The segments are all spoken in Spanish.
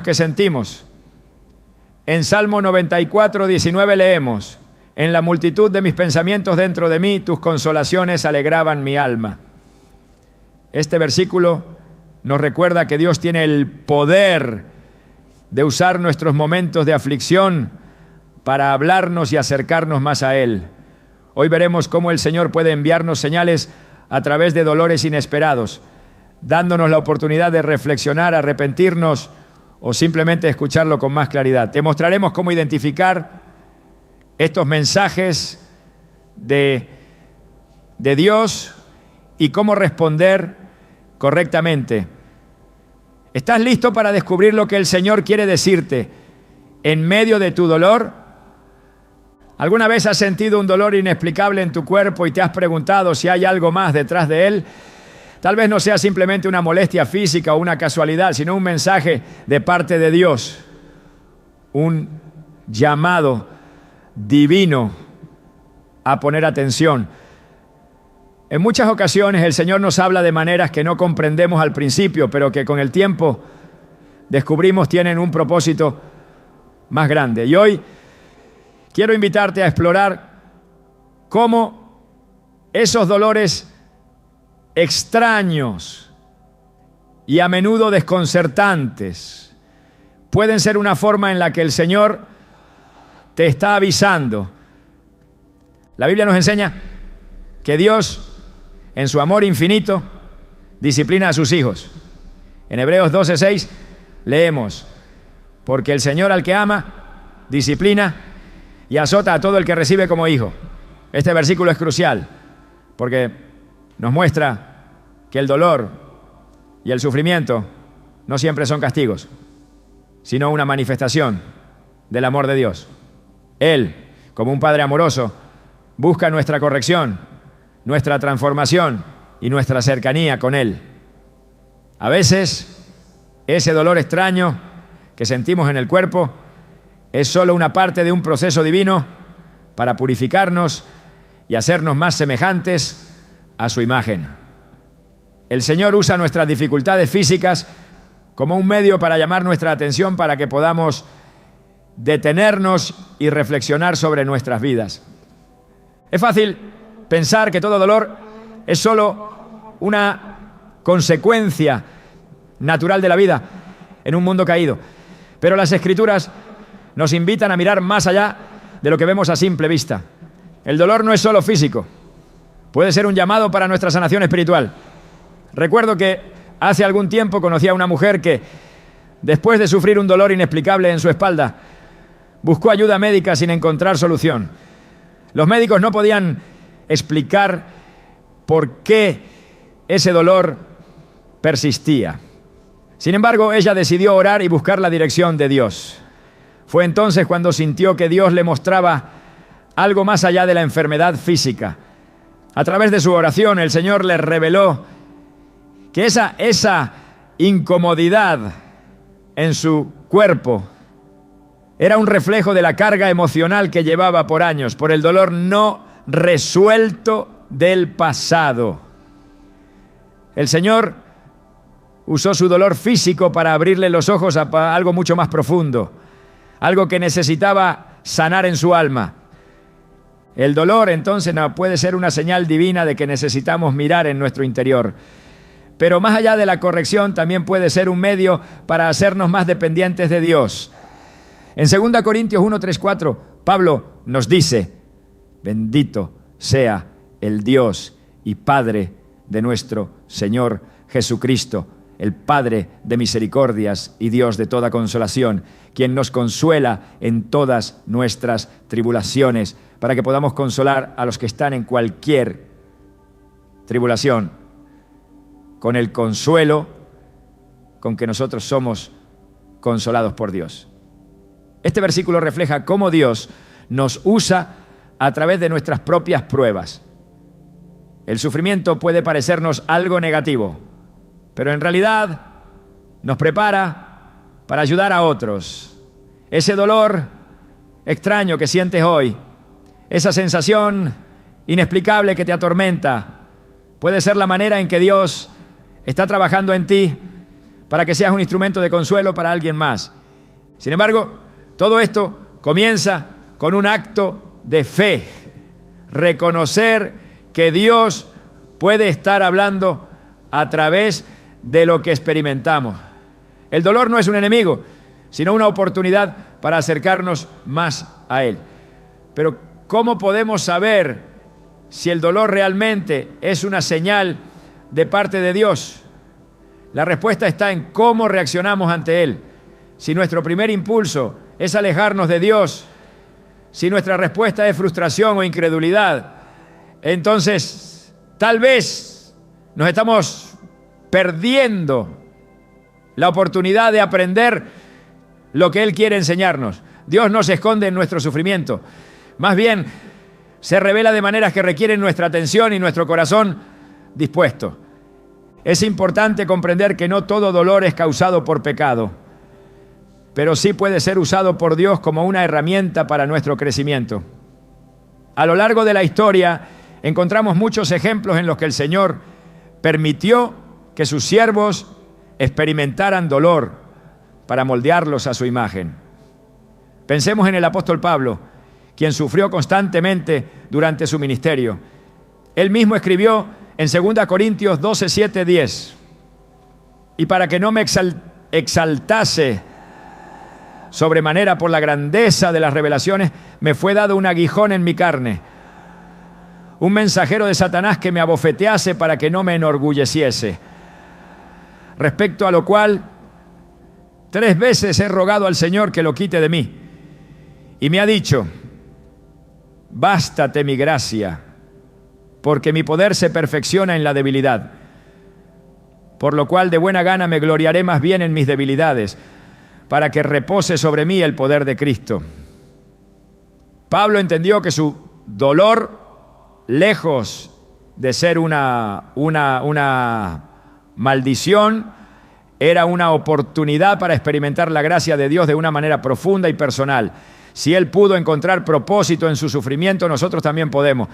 que sentimos. En Salmo 94, 19 leemos: en la multitud de mis pensamientos dentro de mí, tus consolaciones alegraban mi alma. Este versículo nos recuerda que Dios tiene el poder de usar nuestros momentos de aflicción para hablarnos y acercarnos más a Él. Hoy veremos cómo el Señor puede enviarnos señales a través de dolores inesperados, dándonos la oportunidad de reflexionar, arrepentirnos o simplemente escucharlo con más claridad. Te mostraremos cómo identificar estos mensajes de Dios y cómo responder correctamente. ¿Estás listo para descubrir lo que el Señor quiere decirte en medio de tu dolor? ¿Alguna vez has sentido un dolor inexplicable en tu cuerpo y te has preguntado si hay algo más detrás de él? Tal vez no sea simplemente una molestia física o una casualidad, sino un mensaje de parte de Dios, un llamado divino a poner atención. En muchas ocasiones el Señor nos habla de maneras que no comprendemos al principio, pero que con el tiempo descubrimos tienen un propósito más grande. Y hoy quiero invitarte a explorar cómo esos dolores extraños y a menudo desconcertantes pueden ser una forma en la que el Señor te está avisando. La Biblia nos enseña que Dios, en su amor infinito, disciplina a sus hijos. En Hebreos 12:6 leemos: porque el Señor al que ama, disciplina y azota a todo el que recibe como hijo. Este versículo es crucial porque nos muestra que el dolor y el sufrimiento no siempre son castigos, sino una manifestación del amor de Dios. Él, como un padre amoroso, busca nuestra corrección, nuestra transformación y nuestra cercanía con Él. A veces, ese dolor extraño que sentimos en el cuerpo es solo una parte de un proceso divino para purificarnos y hacernos más semejantes a su imagen. El Señor usa nuestras dificultades físicas como un medio para llamar nuestra atención para que podamos detenernos y reflexionar sobre nuestras vidas. Es fácil pensar que todo dolor es solo una consecuencia natural de la vida en un mundo caído. Pero las Escrituras nos invitan a mirar más allá de lo que vemos a simple vista. El dolor no es solo físico, puede ser un llamado para nuestra sanación espiritual. Recuerdo que hace algún tiempo conocí a una mujer que, después de sufrir un dolor inexplicable en su espalda, buscó ayuda médica sin encontrar solución. Los médicos no podían explicar por qué ese dolor persistía. Sin embargo, ella decidió orar y buscar la dirección de Dios. Fue entonces cuando sintió que Dios le mostraba algo más allá de la enfermedad física. A través de su oración, el Señor le reveló que esa incomodidad en su cuerpo era un reflejo de la carga emocional que llevaba por años, por el dolor no resuelto del pasado. El Señor usó su dolor físico para abrirle los ojos a algo mucho más profundo, algo que necesitaba sanar en su alma. El dolor, entonces, no puede ser una señal divina de que necesitamos mirar en nuestro interior. Pero más allá de la corrección, también puede ser un medio para hacernos más dependientes de Dios. En 2 Corintios 1, 3, 4, Pablo nos dice: bendito sea el Dios y Padre de nuestro Señor Jesucristo, el Padre de misericordias y Dios de toda consolación, quien nos consuela en todas nuestras tribulaciones, para que podamos consolar a los que están en cualquier tribulación, con el consuelo con que nosotros somos consolados por Dios. Este versículo refleja cómo Dios nos usa a través de nuestras propias pruebas. El sufrimiento puede parecernos algo negativo, pero en realidad nos prepara para ayudar a otros. Ese dolor extraño que sientes hoy, esa sensación inexplicable que te atormenta, puede ser la manera en que Dios está trabajando en ti para que seas un instrumento de consuelo para alguien más. Sin embargo, todo esto comienza con un acto de fe. Reconocer que Dios puede estar hablando a través de lo que experimentamos. El dolor no es un enemigo, sino una oportunidad para acercarnos más a Él. Pero ¿cómo podemos saber si el dolor realmente es una señal de parte de Dios? La respuesta está en cómo reaccionamos ante Él. Si nuestro primer impulso es alejarnos de Dios, si nuestra respuesta es frustración o incredulidad, entonces tal vez nos estamos perdiendo la oportunidad de aprender lo que Él quiere enseñarnos. Dios no se esconde en nuestro sufrimiento. Más bien, se revela de maneras que requieren nuestra atención y nuestro corazón dispuesto. Es importante comprender que no todo dolor es causado por pecado, pero sí puede ser usado por Dios como una herramienta para nuestro crecimiento. A lo largo de la historia encontramos muchos ejemplos en los que el Señor permitió que sus siervos experimentaran dolor para moldearlos a su imagen. Pensemos en el apóstol Pablo, quien sufrió constantemente durante su ministerio. Él mismo escribió en 2 Corintios 12, 7, 10: y para que no me exaltase sobremanera por la grandeza de las revelaciones, me fue dado un aguijón en mi carne, un mensajero de Satanás que me abofetease para que no me enorgulleciese. Respecto a lo cual, 3 veces he rogado al Señor que lo quite de mí. Y me ha dicho: bástate mi gracia, porque mi poder se perfecciona en la debilidad. Por lo cual de buena gana me gloriaré más bien en mis debilidades, para que repose sobre mí el poder de Cristo. Pablo entendió que su dolor, lejos de ser una maldición, era una oportunidad para experimentar la gracia de Dios de una manera profunda y personal. Si él pudo encontrar propósito en su sufrimiento, nosotros también podemos.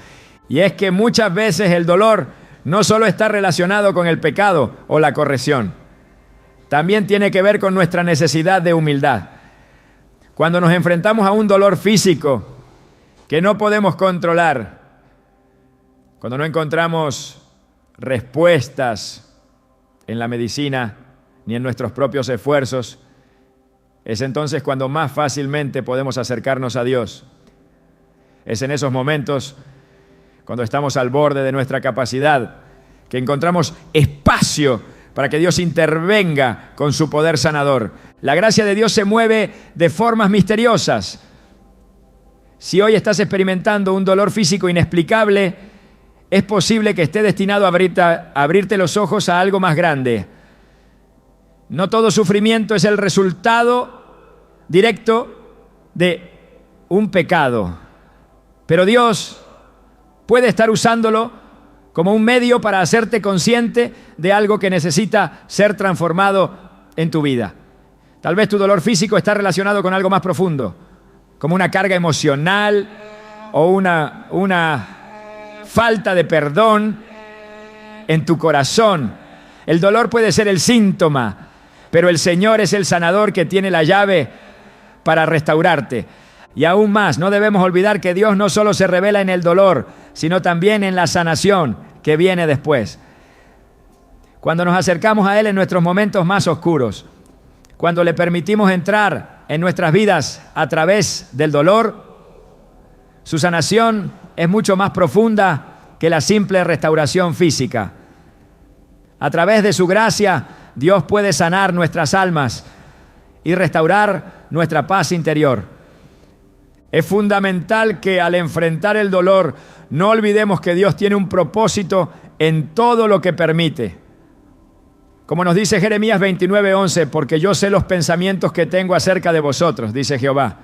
Y es que muchas veces el dolor no solo está relacionado con el pecado o la corrección, también tiene que ver con nuestra necesidad de humildad. Cuando nos enfrentamos a un dolor físico que no podemos controlar, cuando no encontramos respuestas en la medicina ni en nuestros propios esfuerzos, es entonces cuando más fácilmente podemos acercarnos a Dios. Es en esos momentos, cuando estamos al borde de nuestra capacidad, que encontramos espacio para que Dios intervenga con su poder sanador. La gracia de Dios se mueve de formas misteriosas. Si hoy estás experimentando un dolor físico inexplicable, es posible que esté destinado a abrirte los ojos a algo más grande. No todo sufrimiento es el resultado directo de un pecado, pero Dios puede estar usándolo como un medio para hacerte consciente de algo que necesita ser transformado en tu vida. Tal vez tu dolor físico está relacionado con algo más profundo, como una carga emocional o una falta de perdón en tu corazón. El dolor puede ser el síntoma, pero el Señor es el sanador que tiene la llave para restaurarte. Y aún más, no debemos olvidar que Dios no solo se revela en el dolor, sino también en la sanación que viene después. Cuando nos acercamos a Él en nuestros momentos más oscuros, cuando le permitimos entrar en nuestras vidas a través del dolor, su sanación es mucho más profunda que la simple restauración física. A través de su gracia, Dios puede sanar nuestras almas y restaurar nuestra paz interior. Es fundamental que al enfrentar el dolor no olvidemos que Dios tiene un propósito en todo lo que permite. Como nos dice Jeremías 29:11, porque yo sé los pensamientos que tengo acerca de vosotros, dice Jehová.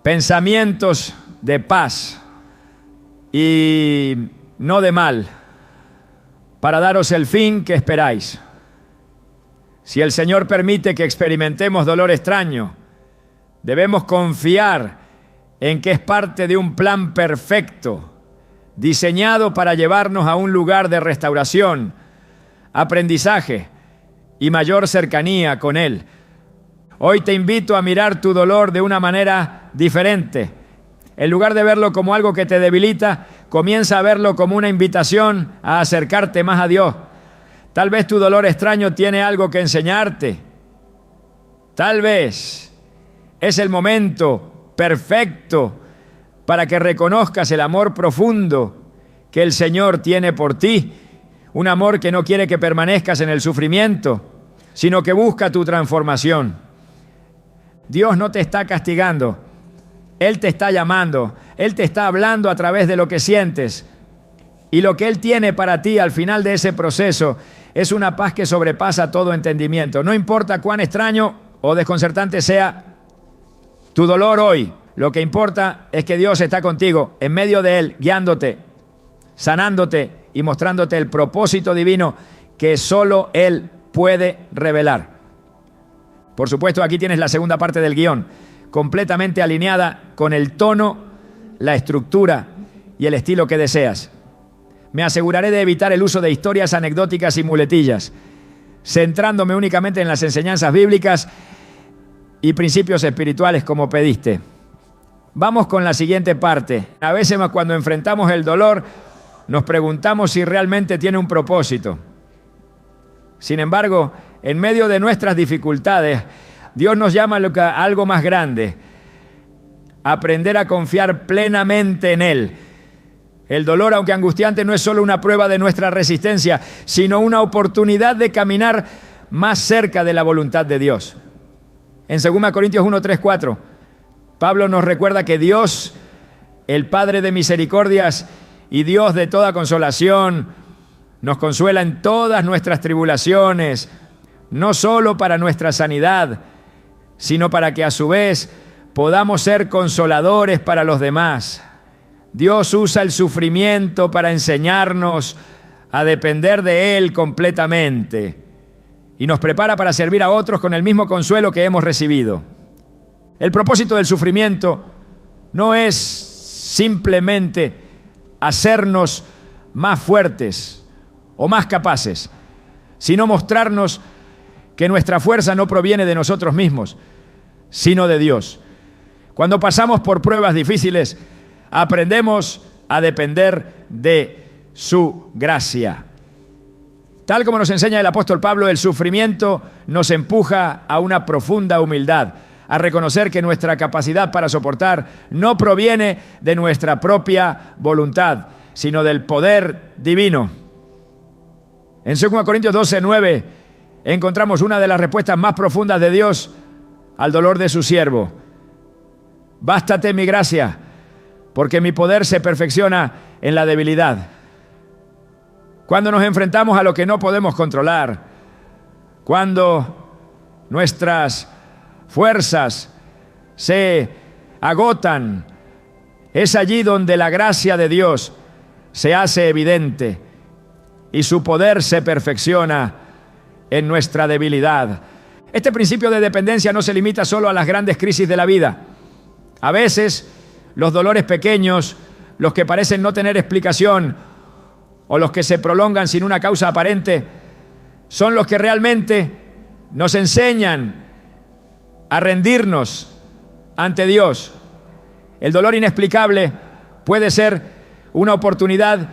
Pensamientos de paz y no de mal, para daros el fin que esperáis. Si el Señor permite que experimentemos dolor extraño, debemos confiar en que es parte de un plan perfecto, diseñado para llevarnos a un lugar de restauración, aprendizaje y mayor cercanía con Él. Hoy te invito a mirar tu dolor de una manera diferente. En lugar de verlo como algo que te debilita, comienza a verlo como una invitación a acercarte más a Dios. Tal vez tu dolor extraño tiene algo que enseñarte. Tal vez es el momento perfecto para que reconozcas el amor profundo que el Señor tiene por ti. Un amor que no quiere que permanezcas en el sufrimiento, sino que busca tu transformación. Dios no te está castigando. Él te está llamando. Él te está hablando a través de lo que sientes. Y lo que Él tiene para ti al final de ese proceso es una paz que sobrepasa todo entendimiento. No importa cuán extraño o desconcertante sea tu dolor hoy, lo que importa es que Dios está contigo, en medio de Él, guiándote, sanándote y mostrándote el propósito divino que solo Él puede revelar. Por supuesto, aquí tienes la segunda parte del guión, completamente alineada con el tono, la estructura y el estilo que deseas. Me aseguraré de evitar el uso de historias anecdóticas y muletillas, centrándome únicamente en las enseñanzas bíblicas y principios espirituales como pediste. Vamos con la siguiente parte. A veces cuando enfrentamos el dolor, nos preguntamos si realmente tiene un propósito. Sin embargo, en medio de nuestras dificultades, Dios nos llama a algo más grande: aprender a confiar plenamente en Él. El dolor, aunque angustiante, no es solo una prueba de nuestra resistencia, sino una oportunidad de caminar más cerca de la voluntad de Dios. En 2 Corintios 1, 3, 4, Pablo nos recuerda que Dios, el Padre de misericordias y Dios de toda consolación, nos consuela en todas nuestras tribulaciones, no solo para nuestra sanidad, sino para que a su vez podamos ser consoladores para los demás. Dios usa el sufrimiento para enseñarnos a depender de Él completamente y nos prepara para servir a otros con el mismo consuelo que hemos recibido. El propósito del sufrimiento no es simplemente hacernos más fuertes o más capaces, sino mostrarnos que nuestra fuerza no proviene de nosotros mismos, sino de Dios. Cuando pasamos por pruebas difíciles, aprendemos a depender de su gracia. Tal como nos enseña el apóstol Pablo, el sufrimiento nos empuja a una profunda humildad, a reconocer que nuestra capacidad para soportar no proviene de nuestra propia voluntad, sino del poder divino. En 2 Corintios 12, 9, encontramos una de las respuestas más profundas de Dios al dolor de su siervo. Bástate mi gracia, porque mi poder se perfecciona en la debilidad. Cuando nos enfrentamos a lo que no podemos controlar, cuando nuestras fuerzas se agotan, es allí donde la gracia de Dios se hace evidente y su poder se perfecciona en nuestra debilidad. Este principio de dependencia no se limita solo a las grandes crisis de la vida. A veces, los dolores pequeños, los que parecen no tener explicación o los que se prolongan sin una causa aparente, son los que realmente nos enseñan a rendirnos ante Dios. El dolor inexplicable puede ser una oportunidad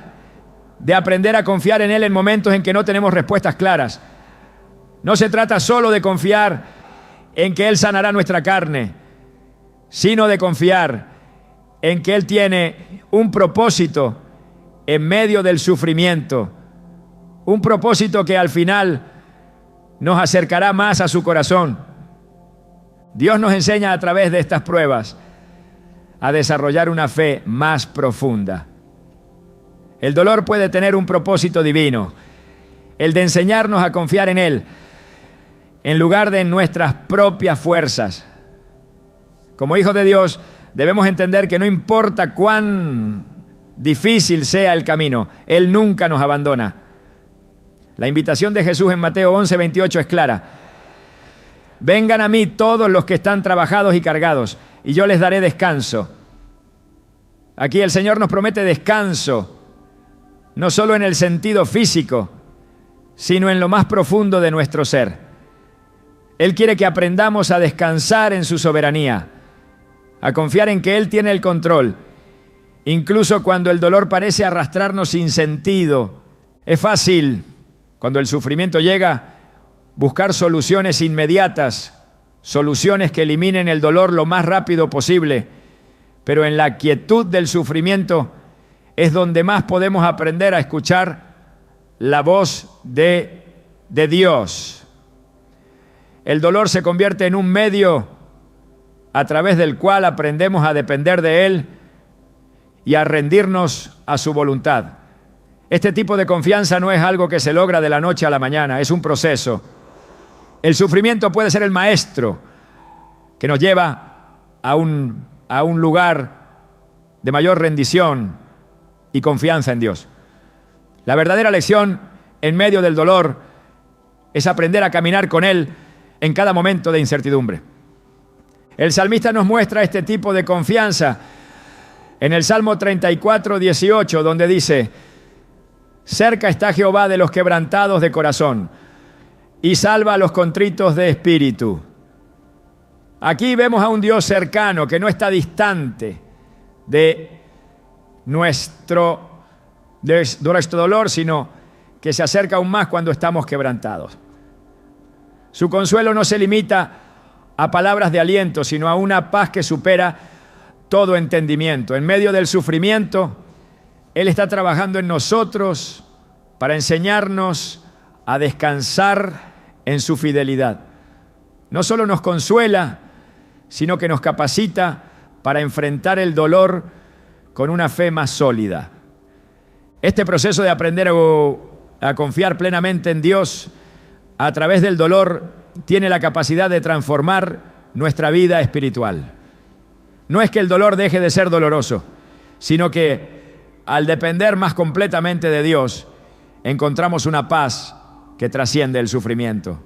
de aprender a confiar en Él en momentos en que no tenemos respuestas claras. No se trata solo de confiar en que Él sanará nuestra carne, sino de confiar en que Él tiene un propósito en medio del sufrimiento, un propósito que al final nos acercará más a su corazón. Dios nos enseña a través de estas pruebas a desarrollar una fe más profunda. El dolor puede tener un propósito divino, el de enseñarnos a confiar en Él, en lugar de en nuestras propias fuerzas. Como hijos de Dios, debemos entender que no importa cuán difícil sea el camino, Él nunca nos abandona. La invitación de Jesús en Mateo 11:28 es clara. Vengan a mí todos los que están trabajados y cargados, y yo les daré descanso. Aquí el Señor nos promete descanso, no solo en el sentido físico, sino en lo más profundo de nuestro ser. Él quiere que aprendamos a descansar en su soberanía, a confiar en que Él tiene el control, incluso cuando el dolor parece arrastrarnos sin sentido. Es fácil, cuando el sufrimiento llega, buscar soluciones inmediatas, soluciones que eliminen el dolor lo más rápido posible, pero en la quietud del sufrimiento es donde más podemos aprender a escuchar la voz de Dios. El dolor se convierte en un medio a través del cual aprendemos a depender de Él y a rendirnos a su voluntad. Este tipo de confianza no es algo que se logra de la noche a la mañana, es un proceso. El sufrimiento puede ser el maestro que nos lleva a un lugar de mayor rendición y confianza en Dios. La verdadera lección en medio del dolor es aprender a caminar con Él en cada momento de incertidumbre. El salmista nos muestra este tipo de confianza en el Salmo 34, 18, donde dice: cerca está Jehová de los quebrantados de corazón y salva a los contritos de espíritu. Aquí vemos a un Dios cercano que no está distante de nuestro dolor, sino que se acerca aún más cuando estamos quebrantados. Su consuelo no se limita a palabras de aliento, sino a una paz que supera todo entendimiento. En medio del sufrimiento, Él está trabajando en nosotros para enseñarnos a descansar en su fidelidad. No solo nos consuela, sino que nos capacita para enfrentar el dolor con una fe más sólida. Este proceso de aprender a confiar plenamente en Dios a través del dolor tiene la capacidad de transformar nuestra vida espiritual. No es que el dolor deje de ser doloroso, sino que al depender más completamente de Dios, encontramos una paz que trasciende el sufrimiento.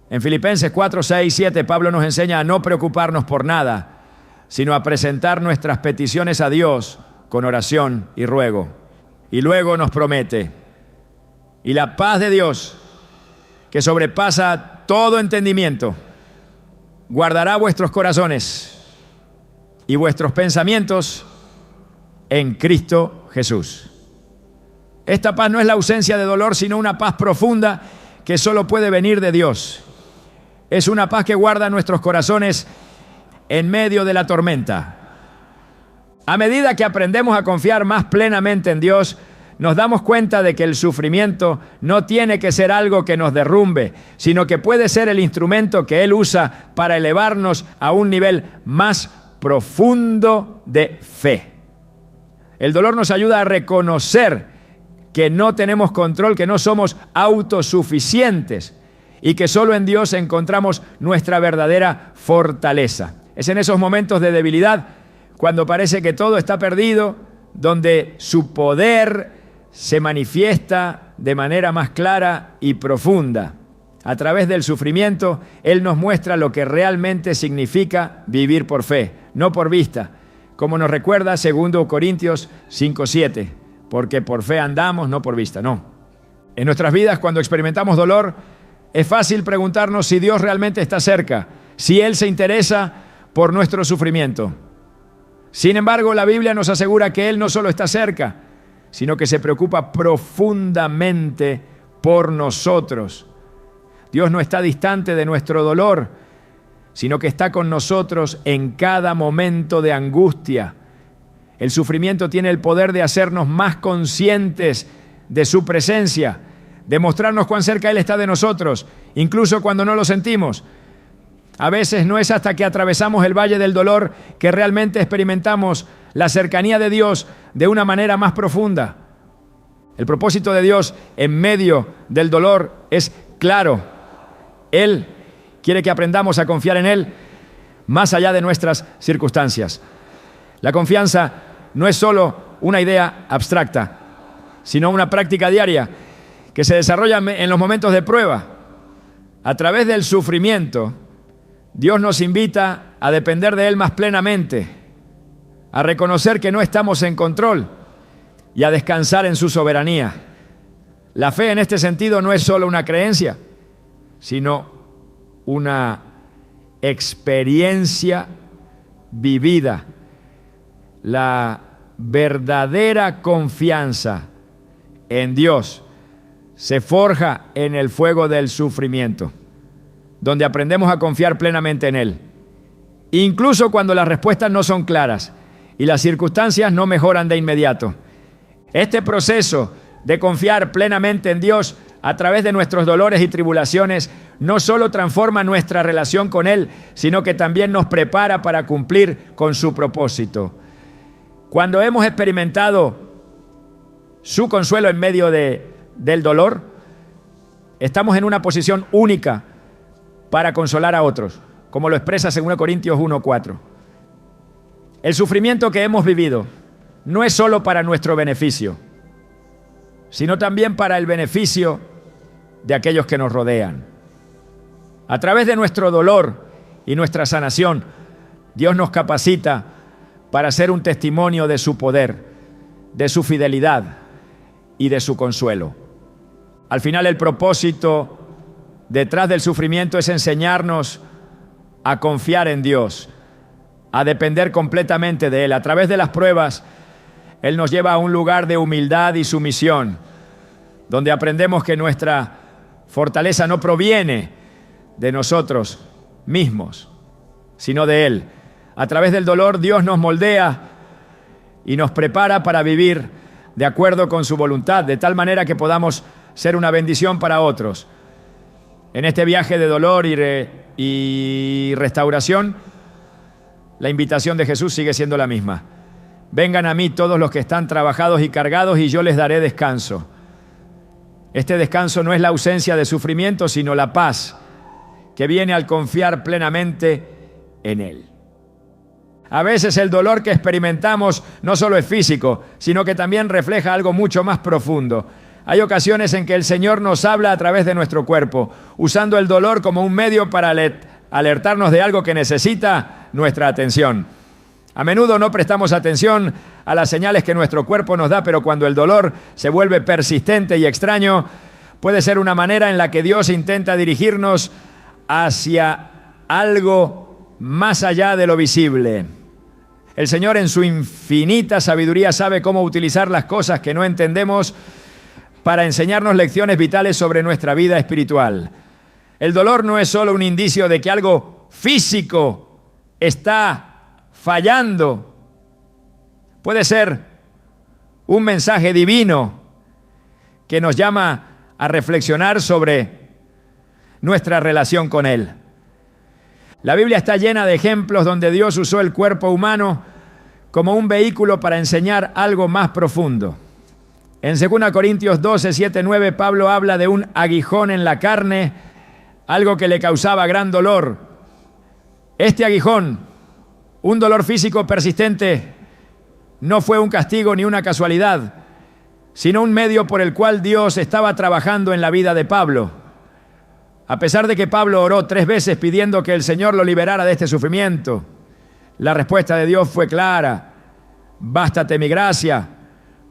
En Filipenses 4, 6, 7, Pablo nos enseña a no preocuparnos por nada, sino a presentar nuestras peticiones a Dios con oración y ruego. Y luego nos promete: y la paz de Dios, que sobrepasa todo entendimiento, guardará vuestros corazones y vuestros pensamientos en Cristo Jesús. Esta paz no es la ausencia de dolor, sino una paz profunda que solo puede venir de Dios. Es una paz que guarda nuestros corazones en medio de la tormenta. A medida que aprendemos a confiar más plenamente en Dios, nos damos cuenta de que el sufrimiento no tiene que ser algo que nos derrumbe, sino que puede ser el instrumento que Él usa para elevarnos a un nivel más profundo de fe. El dolor nos ayuda a reconocer que no tenemos control, que no somos autosuficientes y que solo en Dios encontramos nuestra verdadera fortaleza. Es en esos momentos de debilidad, cuando parece que todo está perdido, donde su poder se manifiesta de manera más clara y profunda. A través del sufrimiento, Él nos muestra lo que realmente significa vivir por fe, no por vista, como nos recuerda 2 Corintios 5:7, porque por fe andamos, no por vista, no. En nuestras vidas, cuando experimentamos dolor, es fácil preguntarnos si Dios realmente está cerca, si Él se interesa por nuestro sufrimiento. Sin embargo, la Biblia nos asegura que Él no solo está cerca, sino que se preocupa profundamente por nosotros. Dios no está distante de nuestro dolor, sino que está con nosotros en cada momento de angustia. El sufrimiento tiene el poder de hacernos más conscientes de su presencia, de mostrarnos cuán cerca Él está de nosotros, incluso cuando no lo sentimos. A veces no es hasta que atravesamos el valle del dolor que realmente experimentamos la cercanía de Dios de una manera más profunda. El propósito de Dios en medio del dolor es claro. Él quiere que aprendamos a confiar en Él más allá de nuestras circunstancias. La confianza no es solo una idea abstracta, sino una práctica diaria que se desarrolla en los momentos de prueba. A través del sufrimiento, Dios nos invita a depender de Él más plenamente, a reconocer que no estamos en control y a descansar en su soberanía. La fe en este sentido no es solo una creencia, sino una experiencia vivida. La verdadera confianza en Dios se forja en el fuego del sufrimiento, donde aprendemos a confiar plenamente en Él, incluso cuando las respuestas no son claras y las circunstancias no mejoran de inmediato. Este proceso de confiar plenamente en Dios a través de nuestros dolores y tribulaciones no solo transforma nuestra relación con Él, sino que también nos prepara para cumplir con su propósito. Cuando hemos experimentado su consuelo en medio del dolor, estamos en una posición única para consolar a otros, como lo expresa 2 Corintios 1:4. El sufrimiento que hemos vivido no es solo para nuestro beneficio, sino también para el beneficio de aquellos que nos rodean. A través de nuestro dolor y nuestra sanación, Dios nos capacita para ser un testimonio de su poder, de su fidelidad y de su consuelo. Al final, el propósito detrás del sufrimiento es enseñarnos a confiar en Dios, a depender completamente de Él. A través de las pruebas, Él nos lleva a un lugar de humildad y sumisión, donde aprendemos que nuestra fortaleza no proviene de nosotros mismos, sino de Él. A través del dolor, Dios nos moldea y nos prepara para vivir de acuerdo con su voluntad, de tal manera que podamos ser una bendición para otros. En este viaje de dolor y restauración, la invitación de Jesús sigue siendo la misma. Vengan a mí todos los que están trabajados y cargados y yo les daré descanso. Este descanso no es la ausencia de sufrimiento, sino la paz que viene al confiar plenamente en Él. A veces el dolor que experimentamos no solo es físico, sino que también refleja algo mucho más profundo. Hay ocasiones en que el Señor nos habla a través de nuestro cuerpo, usando el dolor como un medio para alertarnos de algo que necesita nuestra atención. A menudo no prestamos atención a las señales que nuestro cuerpo nos da, pero cuando el dolor se vuelve persistente y extraño, puede ser una manera en la que Dios intenta dirigirnos hacia algo más allá de lo visible. El Señor, en su infinita sabiduría, sabe cómo utilizar las cosas que no entendemos para enseñarnos lecciones vitales sobre nuestra vida espiritual. El dolor no es solo un indicio de que algo físico está fallando. Puede ser un mensaje divino que nos llama a reflexionar sobre nuestra relación con Él. La Biblia está llena de ejemplos donde Dios usó el cuerpo humano como un vehículo para enseñar algo más profundo. En 2 Corintios 12, 7, 9, Pablo habla de un aguijón en la carne, algo que le causaba gran dolor. Este aguijón, un dolor físico persistente, no fue un castigo ni una casualidad, sino un medio por el cual Dios estaba trabajando en la vida de Pablo. A pesar de que Pablo oró 3 veces pidiendo que el Señor lo liberara de este sufrimiento, la respuesta de Dios fue clara: bástate mi gracia,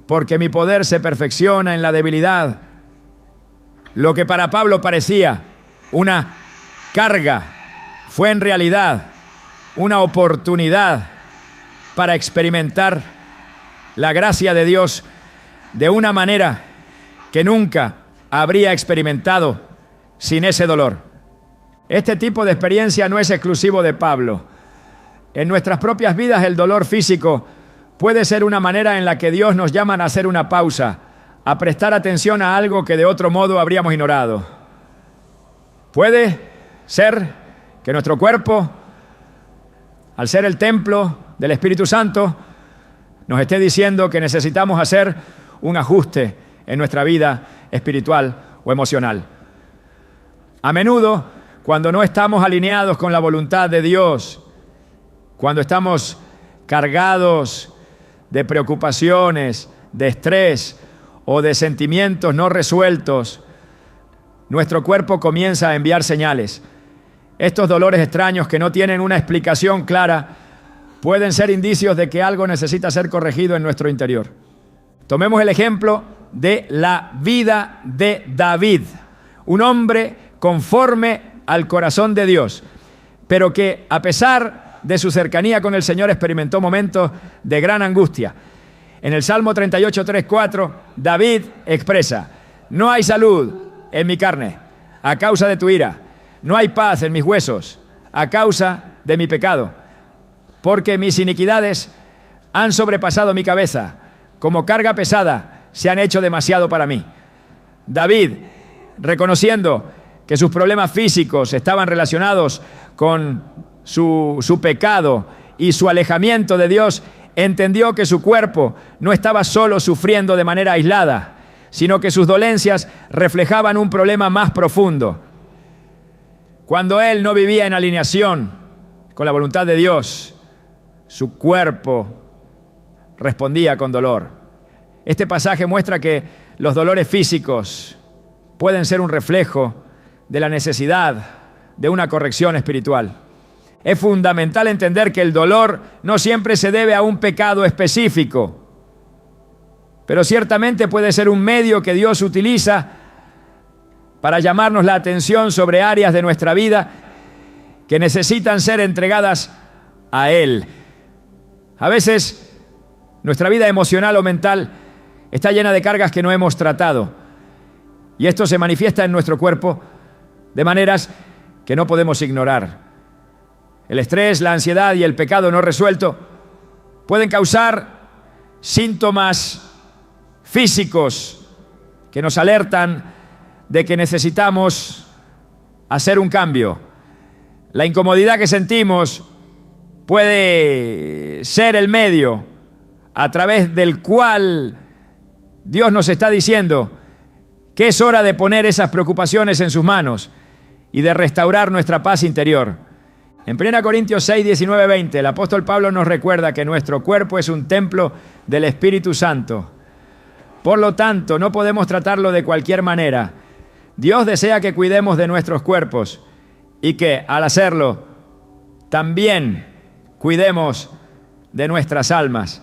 porque mi poder se perfecciona en la debilidad. Lo que para Pablo parecía una carga fue en realidad una oportunidad para experimentar la gracia de Dios de una manera que nunca habría experimentado sin ese dolor. Este tipo de experiencia no es exclusivo de Pablo. En nuestras propias vidas, el dolor físico puede ser una manera en la que Dios nos llama a hacer una pausa, a prestar atención a algo que de otro modo habríamos ignorado. Puede ser que nuestro cuerpo, al ser el templo del Espíritu Santo, nos esté diciendo que necesitamos hacer un ajuste en nuestra vida espiritual o emocional. A menudo, cuando no estamos alineados con la voluntad de Dios, cuando estamos cargados de preocupaciones, de estrés o de sentimientos no resueltos, nuestro cuerpo comienza a enviar señales. Estos dolores extraños que no tienen una explicación clara pueden ser indicios de que algo necesita ser corregido en nuestro interior. Tomemos el ejemplo de la vida de David, un hombre conforme al corazón de Dios, pero que a pesar de su cercanía con el Señor experimentó momentos de gran angustia. En el Salmo 38, 3, 4, David expresa: no hay salud en mi carne a causa de tu ira, no hay paz en mis huesos a causa de mi pecado, porque mis iniquidades han sobrepasado mi cabeza, como carga pesada se han hecho demasiado para mí. David, reconociendo que sus problemas físicos estaban relacionados con su pecado y su alejamiento de Dios, entendió que su cuerpo no estaba solo sufriendo de manera aislada, sino que sus dolencias reflejaban un problema más profundo. Cuando él no vivía en alineación con la voluntad de Dios, su cuerpo respondía con dolor. Este pasaje muestra que los dolores físicos pueden ser un reflejo de la necesidad de una corrección espiritual. Es fundamental entender que el dolor no siempre se debe a un pecado específico, pero ciertamente puede ser un medio que Dios utiliza para llamarnos la atención sobre áreas de nuestra vida que necesitan ser entregadas a Él. A veces nuestra vida emocional o mental está llena de cargas que no hemos tratado, y esto se manifiesta en nuestro cuerpo de maneras que no podemos ignorar. El estrés, la ansiedad y el pecado no resuelto pueden causar síntomas físicos que nos alertan de que necesitamos hacer un cambio. La incomodidad que sentimos puede ser el medio a través del cual Dios nos está diciendo que es hora de poner esas preocupaciones en sus manos y de restaurar nuestra paz interior. En 1 Corintios 6, 19, 20, el apóstol Pablo nos recuerda que nuestro cuerpo es un templo del Espíritu Santo. Por lo tanto, no podemos tratarlo de cualquier manera. Dios desea que cuidemos de nuestros cuerpos y que, al hacerlo, también cuidemos de nuestras almas.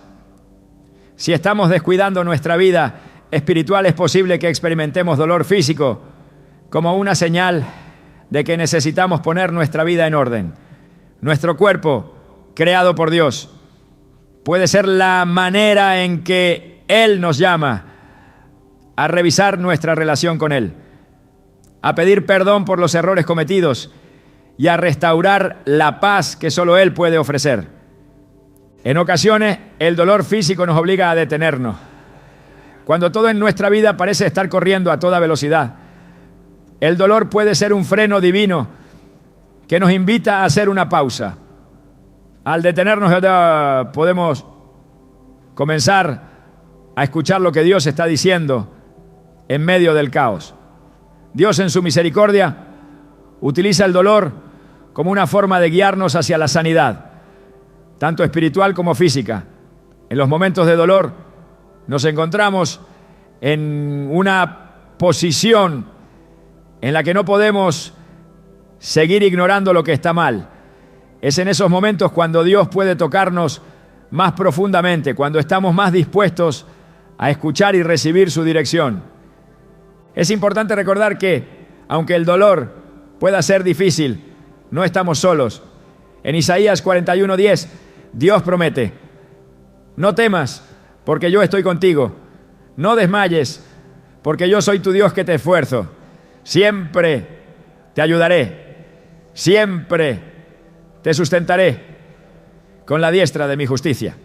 Si estamos descuidando nuestra vida espiritual, es posible que experimentemos dolor físico como una señal de que necesitamos poner nuestra vida en orden. Nuestro cuerpo, creado por Dios, puede ser la manera en que Él nos llama a revisar nuestra relación con Él, a pedir perdón por los errores cometidos y a restaurar la paz que solo Él puede ofrecer. En ocasiones, el dolor físico nos obliga a detenernos. Cuando todo en nuestra vida parece estar corriendo a toda velocidad, el dolor puede ser un freno divino que nos invita a hacer una pausa. Al detenernos, podemos comenzar a escuchar lo que Dios está diciendo en medio del caos. Dios, en su misericordia, utiliza el dolor como una forma de guiarnos hacia la sanidad, tanto espiritual como física. En los momentos de dolor nos encontramos en una posición en la que no podemos seguir ignorando lo que está mal. Es en esos momentos cuando Dios puede tocarnos más profundamente, cuando estamos más dispuestos a escuchar y recibir su dirección. Es importante recordar que, aunque el dolor pueda ser difícil, no estamos solos. En Isaías 41:10, Dios promete: no temas, porque yo estoy contigo. No desmayes, porque yo soy tu Dios que te esfuerzo. Siempre te ayudaré. Siempre te sustentaré con la diestra de mi justicia.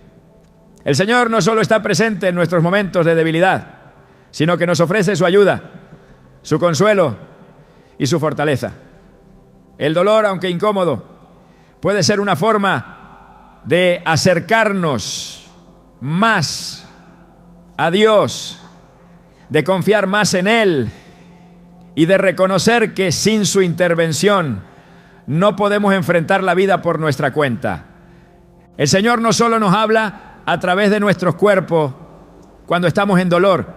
El Señor no solo está presente en nuestros momentos de debilidad, sino que nos ofrece su ayuda, su consuelo y su fortaleza. El dolor, aunque incómodo, puede ser una forma de acercarnos más a Dios, de confiar más en Él y de reconocer que sin su intervención no podemos enfrentar la vida por nuestra cuenta. El Señor no solo nos habla a través de nuestros cuerpos cuando estamos en dolor,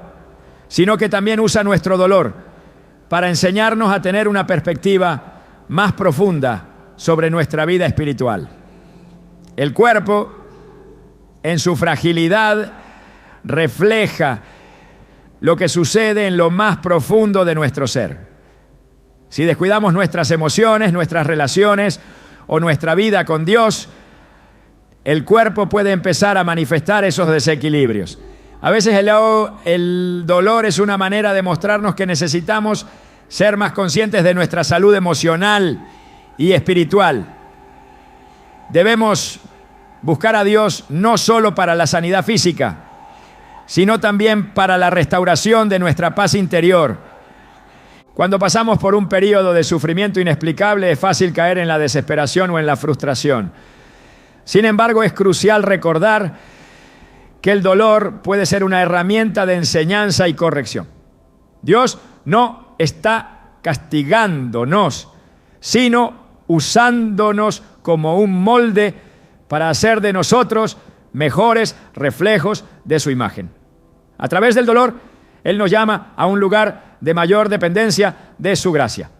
sino que también usa nuestro dolor para enseñarnos a tener una perspectiva más profunda sobre nuestra vida espiritual. El cuerpo, en su fragilidad, refleja lo que sucede en lo más profundo de nuestro ser. Si descuidamos nuestras emociones, nuestras relaciones o nuestra vida con Dios, el cuerpo puede empezar a manifestar esos desequilibrios. A veces el dolor es una manera de mostrarnos que necesitamos ser más conscientes de nuestra salud emocional y espiritual. Debemos buscar a Dios no solo para la sanidad física, sino también para la restauración de nuestra paz interior. Cuando pasamos por un periodo de sufrimiento inexplicable, es fácil caer en la desesperación o en la frustración. Sin embargo, es crucial recordar que el dolor puede ser una herramienta de enseñanza y corrección. Dios no está castigándonos, sino usándonos como un molde para hacer de nosotros mejores reflejos de su imagen. A través del dolor, Él nos llama a un lugar de mayor dependencia de su gracia.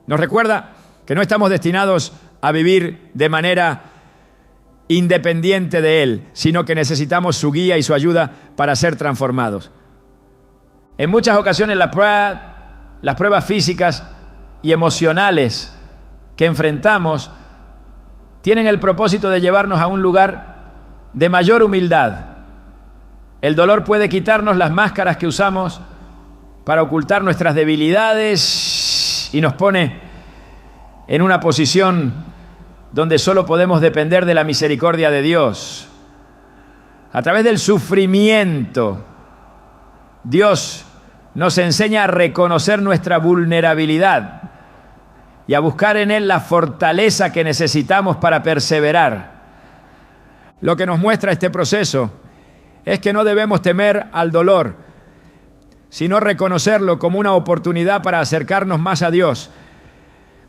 Nos recuerda que no estamos destinados a vivir de manera independiente de Él, sino que necesitamos su guía y su ayuda para ser transformados. En muchas ocasiones las pruebas físicas y emocionales que enfrentamos tienen el propósito de llevarnos a un lugar de mayor humildad. El dolor puede quitarnos las máscaras que usamos para ocultar nuestras debilidades y nos pone en una posición donde solo podemos depender de la misericordia de Dios. A través del sufrimiento, Dios nos enseña a reconocer nuestra vulnerabilidad y a buscar en Él la fortaleza que necesitamos para perseverar. Lo que nos muestra este proceso es que no debemos temer al dolor, sino reconocerlo como una oportunidad para acercarnos más a Dios,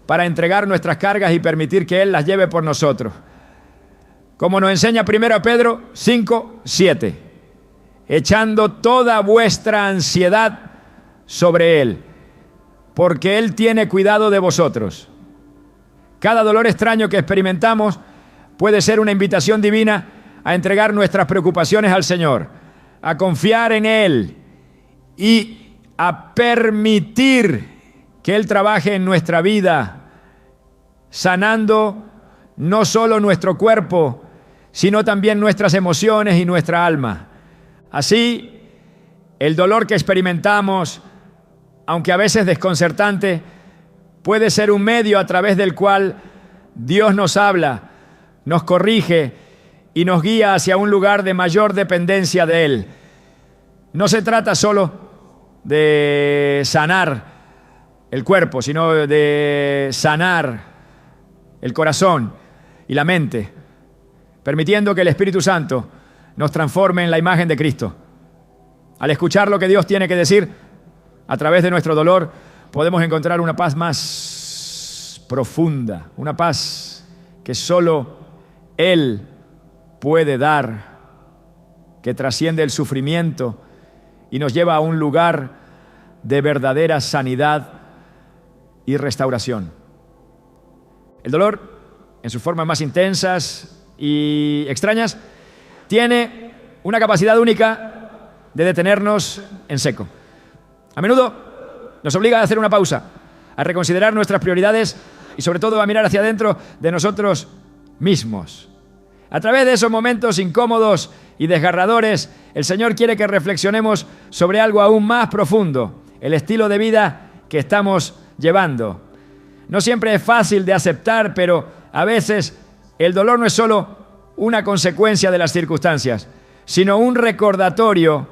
para entregar nuestras cargas y permitir que Él las lleve por nosotros. Como nos enseña 1 Pedro 5:7, echando toda vuestra ansiedad sobre Él, porque Él tiene cuidado de vosotros. Cada dolor extraño que experimentamos puede ser una invitación divina a entregar nuestras preocupaciones al Señor, a confiar en Él y a permitir que Él trabaje en nuestra vida, sanando no solo nuestro cuerpo, sino también nuestras emociones y nuestra alma. Así, el dolor que experimentamos, aunque a veces desconcertante, puede ser un medio a través del cual Dios nos habla, nos corrige y nos guía hacia un lugar de mayor dependencia de Él. No se trata solo de sanar el cuerpo, sino de sanar el corazón y la mente, permitiendo que el Espíritu Santo nos transforme en la imagen de Cristo. Al escuchar lo que Dios tiene que decir, a través de nuestro dolor, podemos encontrar una paz más profunda, una paz que solo Él puede dar, que trasciende el sufrimiento y nos lleva a un lugar de verdadera sanidad y restauración. El dolor, en sus formas más intensas y extrañas, tiene una capacidad única de detenernos en seco. A menudo nos obliga a hacer una pausa, a reconsiderar nuestras prioridades y sobre todo a mirar hacia adentro de nosotros mismos. A través de esos momentos incómodos y desgarradores, el Señor quiere que reflexionemos sobre algo aún más profundo, el estilo de vida que estamos llevando. No siempre es fácil de aceptar, pero a veces el dolor no es solo una consecuencia de las circunstancias, sino un recordatorio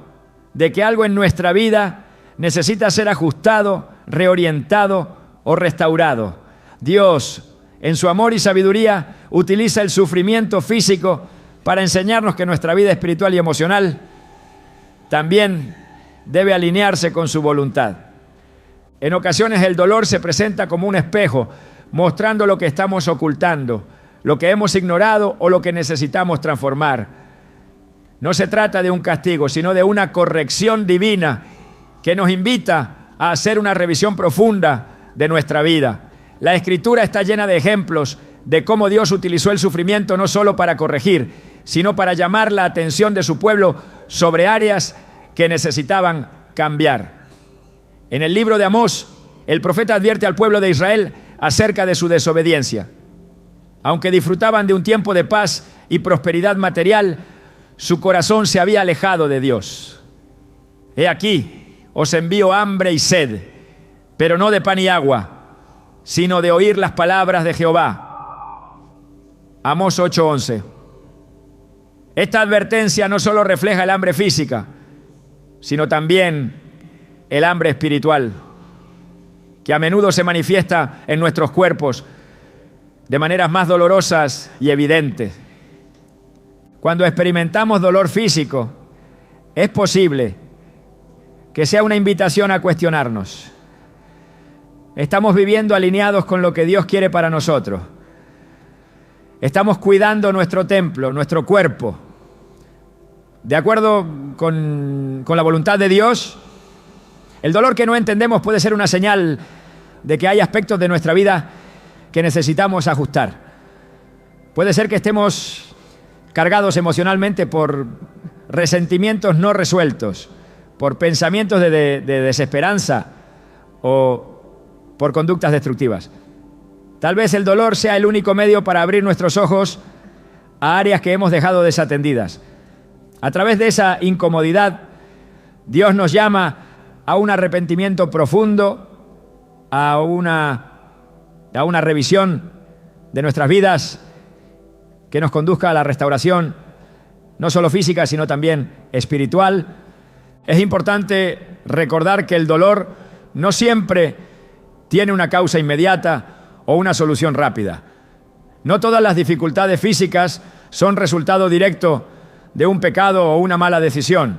de que algo en nuestra vida necesita ser ajustado, reorientado o restaurado. Dios, en su amor y sabiduría, utiliza el sufrimiento físico para enseñarnos que nuestra vida espiritual y emocional también debe alinearse con su voluntad. En ocasiones el dolor se presenta como un espejo, mostrando lo que estamos ocultando, lo que hemos ignorado o lo que necesitamos transformar. No se trata de un castigo, sino de una corrección divina que nos invita a hacer una revisión profunda de nuestra vida. La Escritura está llena de ejemplos de cómo Dios utilizó el sufrimiento no solo para corregir, sino para llamar la atención de su pueblo sobre áreas que necesitaban cambiar. En el libro de Amós, el profeta advierte al pueblo de Israel acerca de su desobediencia. Aunque disfrutaban de un tiempo de paz y prosperidad material, su corazón se había alejado de Dios. He aquí, os envío hambre y sed, pero no de pan y agua, sino de oír las palabras de Jehová. Amós 8:11. Esta advertencia no solo refleja el hambre física, sino también el hambre espiritual, que a menudo se manifiesta en nuestros cuerpos de maneras más dolorosas y evidentes. Cuando experimentamos dolor físico, es posible que sea una invitación a cuestionarnos. ¿Estamos viviendo alineados con lo que Dios quiere para nosotros? ¿Estamos cuidando nuestro templo, nuestro cuerpo, de acuerdo con la voluntad de Dios? El dolor que no entendemos puede ser una señal de que hay aspectos de nuestra vida que necesitamos ajustar. Puede ser que estemos cargados emocionalmente por resentimientos no resueltos, por pensamientos de desesperanza o por conductas destructivas. Tal vez el dolor sea el único medio para abrir nuestros ojos a áreas que hemos dejado desatendidas. A través de esa incomodidad, Dios nos llama a un arrepentimiento profundo, a una revisión de nuestras vidas que nos conduzca a la restauración, no solo física, sino también espiritual. Es importante recordar que el dolor no siempre tiene una causa inmediata o una solución rápida. No todas las dificultades físicas son resultado directo de un pecado o una mala decisión,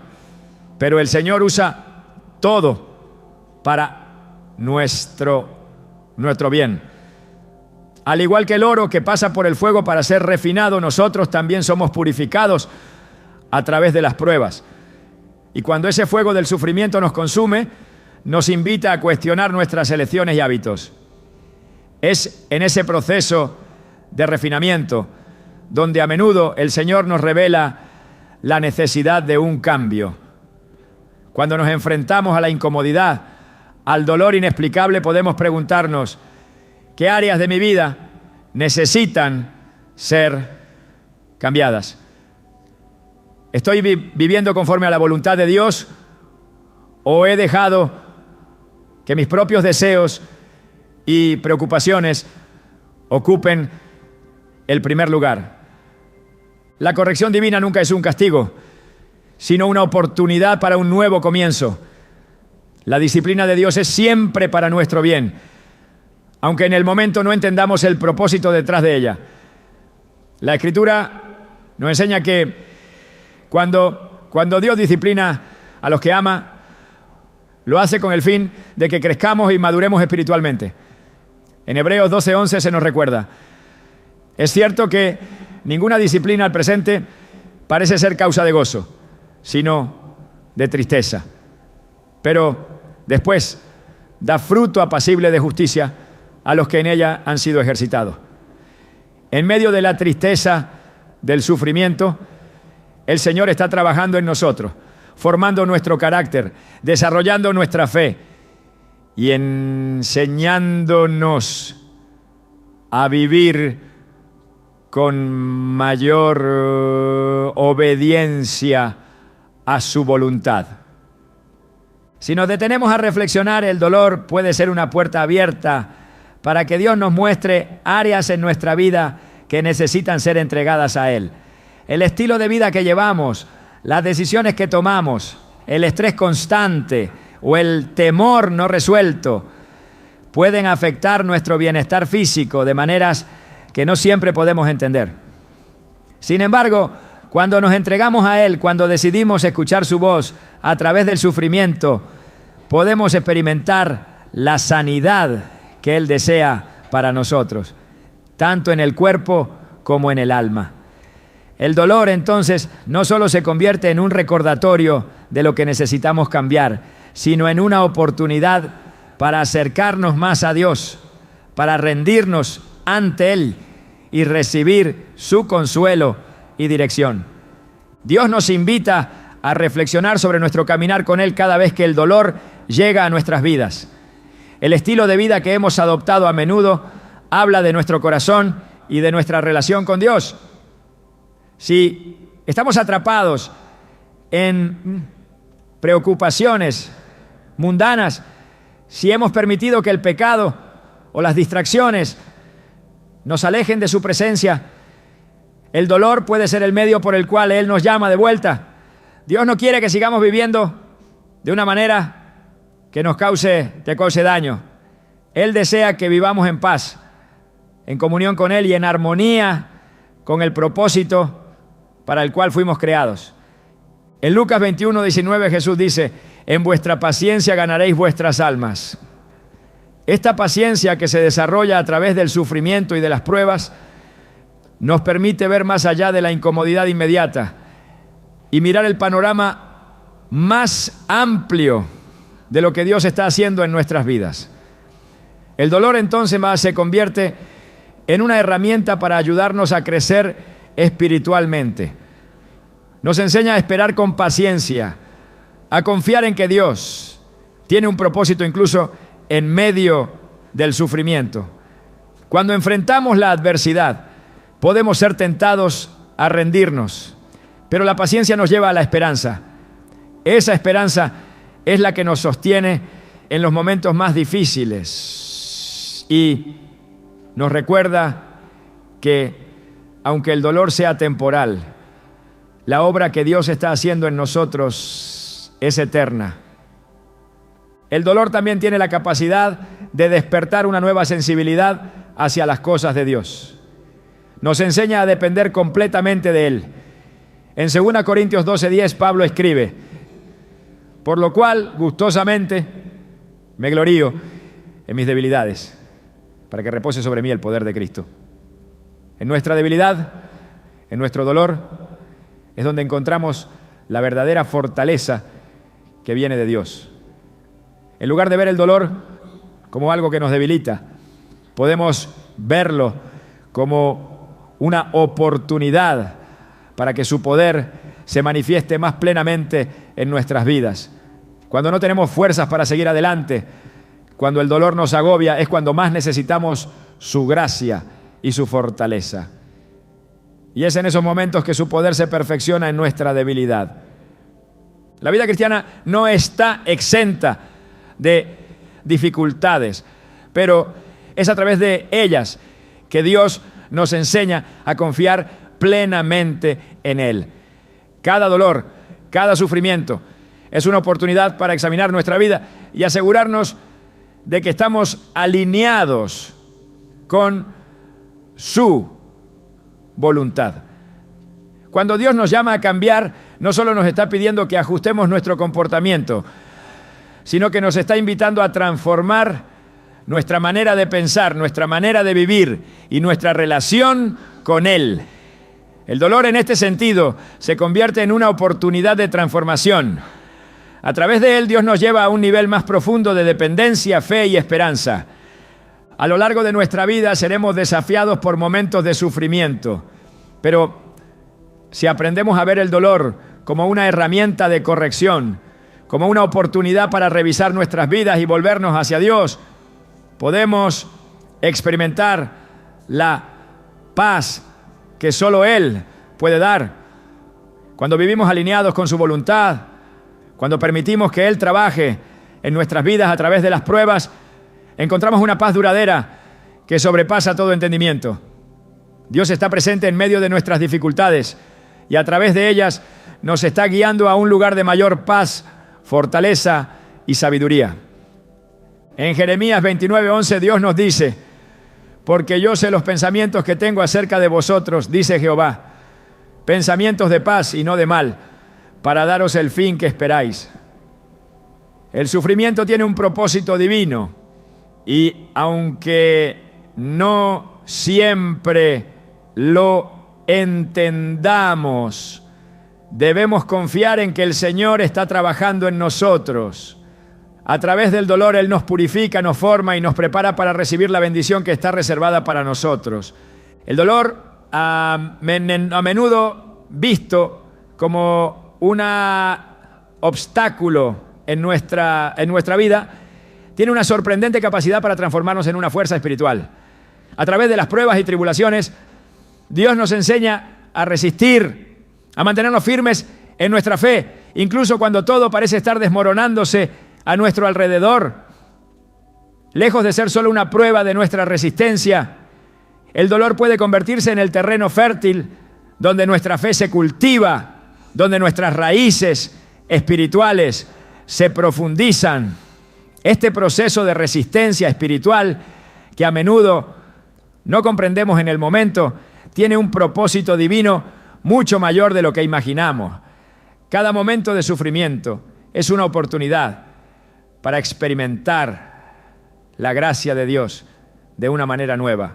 pero el Señor usa todo para nuestro bien. Al igual que el oro que pasa por el fuego para ser refinado, nosotros también somos purificados a través de las pruebas. Y cuando ese fuego del sufrimiento nos consume, nos invita a cuestionar nuestras elecciones y hábitos. Es en ese proceso de refinamiento donde a menudo el Señor nos revela la necesidad de un cambio. Cuando nos enfrentamos a la incomodidad, al dolor inexplicable, podemos preguntarnos: ¿qué áreas de mi vida necesitan ser cambiadas? ¿Estoy viviendo conforme a la voluntad de Dios o he dejado que mis propios deseos y preocupaciones ocupen el primer lugar? La corrección divina nunca es un castigo, sino una oportunidad para un nuevo comienzo. La disciplina de Dios es siempre para nuestro bien, aunque en el momento no entendamos el propósito detrás de ella. La Escritura nos enseña que cuando Dios disciplina a los que ama, lo hace con el fin de que crezcamos y maduremos espiritualmente. En Hebreos 12:11 se nos recuerda: es cierto que ninguna disciplina al presente parece ser causa de gozo, sino de tristeza. Pero después da fruto apacible de justicia a los que en ella han sido ejercitados. En medio de la tristeza, del sufrimiento, el Señor está trabajando en nosotros, formando nuestro carácter, desarrollando nuestra fe y enseñándonos a vivir con mayor obediencia a su voluntad. Si nos detenemos a reflexionar, el dolor puede ser una puerta abierta para que Dios nos muestre áreas en nuestra vida que necesitan ser entregadas a Él. El estilo de vida que llevamos, las decisiones que tomamos, el estrés constante o el temor no resuelto pueden afectar nuestro bienestar físico de maneras que no siempre podemos entender. Sin embargo, cuando nos entregamos a Él, cuando decidimos escuchar su voz a través del sufrimiento, podemos experimentar la sanidad que Él desea para nosotros, tanto en el cuerpo como en el alma. El dolor, entonces, no solo se convierte en un recordatorio de lo que necesitamos cambiar, sino en una oportunidad para acercarnos más a Dios, para rendirnos ante Él y recibir su consuelo y dirección. Dios nos invita a reflexionar sobre nuestro caminar con Él cada vez que el dolor llega a nuestras vidas. El estilo de vida que hemos adoptado a menudo habla de nuestro corazón y de nuestra relación con Dios. Si estamos atrapados en preocupaciones mundanas, si hemos permitido que el pecado o las distracciones nos alejen de su presencia, el dolor puede ser el medio por el cual Él nos llama de vuelta. Dios no quiere que sigamos viviendo de una manera que nos cause daño. Él desea que vivamos en paz, en comunión con Él y en armonía con el propósito para el cual fuimos creados. En Lucas 21:19 Jesús dice: en vuestra paciencia ganaréis vuestras almas. Esta paciencia que se desarrolla a través del sufrimiento y de las pruebas nos permite ver más allá de la incomodidad inmediata y mirar el panorama más amplio de lo que Dios está haciendo en nuestras vidas. El dolor entonces se convierte en una herramienta para ayudarnos a crecer espiritualmente. Nos enseña a esperar con paciencia, a confiar en que Dios tiene un propósito incluso en medio del sufrimiento. Cuando enfrentamos la adversidad, podemos ser tentados a rendirnos, pero la paciencia nos lleva a la esperanza. Esa esperanza es la que nos sostiene en los momentos más difíciles y nos recuerda que, aunque el dolor sea temporal, la obra que Dios está haciendo en nosotros es eterna. El dolor también tiene la capacidad de despertar una nueva sensibilidad hacia las cosas de Dios. Nos enseña a depender completamente de Él. En 2 Corintios 12:10 Pablo escribe: por lo cual gustosamente me glorío en mis debilidades, para que repose sobre mí el poder de Cristo. En nuestra debilidad, en nuestro dolor, es donde encontramos la verdadera fortaleza que viene de Dios. En lugar de ver el dolor como algo que nos debilita, podemos verlo como una oportunidad para que su poder se manifieste más plenamente en nuestras vidas. Cuando no tenemos fuerzas para seguir adelante, cuando el dolor nos agobia, es cuando más necesitamos su gracia y su fortaleza. Y es en esos momentos que su poder se perfecciona en nuestra debilidad. La vida cristiana no está exenta de dificultades, pero es a través de ellas que Dios nos enseña a confiar plenamente en Él. Cada dolor, cada sufrimiento es una oportunidad para examinar nuestra vida y asegurarnos de que estamos alineados con su voluntad. Cuando Dios nos llama a cambiar, no solo nos está pidiendo que ajustemos nuestro comportamiento, sino que nos está invitando a transformar nuestra manera de pensar, nuestra manera de vivir y nuestra relación con Él. El dolor en este sentido se convierte en una oportunidad de transformación. A través de él, Dios nos lleva a un nivel más profundo de dependencia, fe y esperanza. A lo largo de nuestra vida seremos desafiados por momentos de sufrimiento, pero si aprendemos a ver el dolor como una herramienta de corrección, como una oportunidad para revisar nuestras vidas y volvernos hacia Dios, podemos experimentar la paz que solo Él puede dar. Cuando vivimos alineados con su voluntad, cuando permitimos que Él trabaje en nuestras vidas a través de las pruebas, encontramos una paz duradera que sobrepasa todo entendimiento. Dios está presente en medio de nuestras dificultades y a través de ellas nos está guiando a un lugar de mayor paz, fortaleza y sabiduría. En Jeremías 29:11 Dios nos dice: porque yo sé los pensamientos que tengo acerca de vosotros, dice Jehová, pensamientos de paz y no de mal, para daros el fin que esperáis. El sufrimiento tiene un propósito divino y aunque no siempre lo entendamos, debemos confiar en que el Señor está trabajando en nosotros. A través del dolor Él nos purifica, nos forma y nos prepara para recibir la bendición que está reservada para nosotros. El dolor, a menudo visto como un obstáculo en nuestra vida, tiene una sorprendente capacidad para transformarnos en una fuerza espiritual. A través de las pruebas y tribulaciones, Dios nos enseña a resistir, a mantenernos firmes en nuestra fe, incluso cuando todo parece estar desmoronándose a nuestro alrededor. Lejos de ser solo una prueba de nuestra resistencia, el dolor puede convertirse en el terreno fértil donde nuestra fe se cultiva, donde nuestras raíces espirituales se profundizan. Este proceso de resistencia espiritual, que a menudo no comprendemos en el momento, tiene un propósito divino mucho mayor de lo que imaginamos. Cada momento de sufrimiento es una oportunidad para experimentar la gracia de Dios de una manera nueva,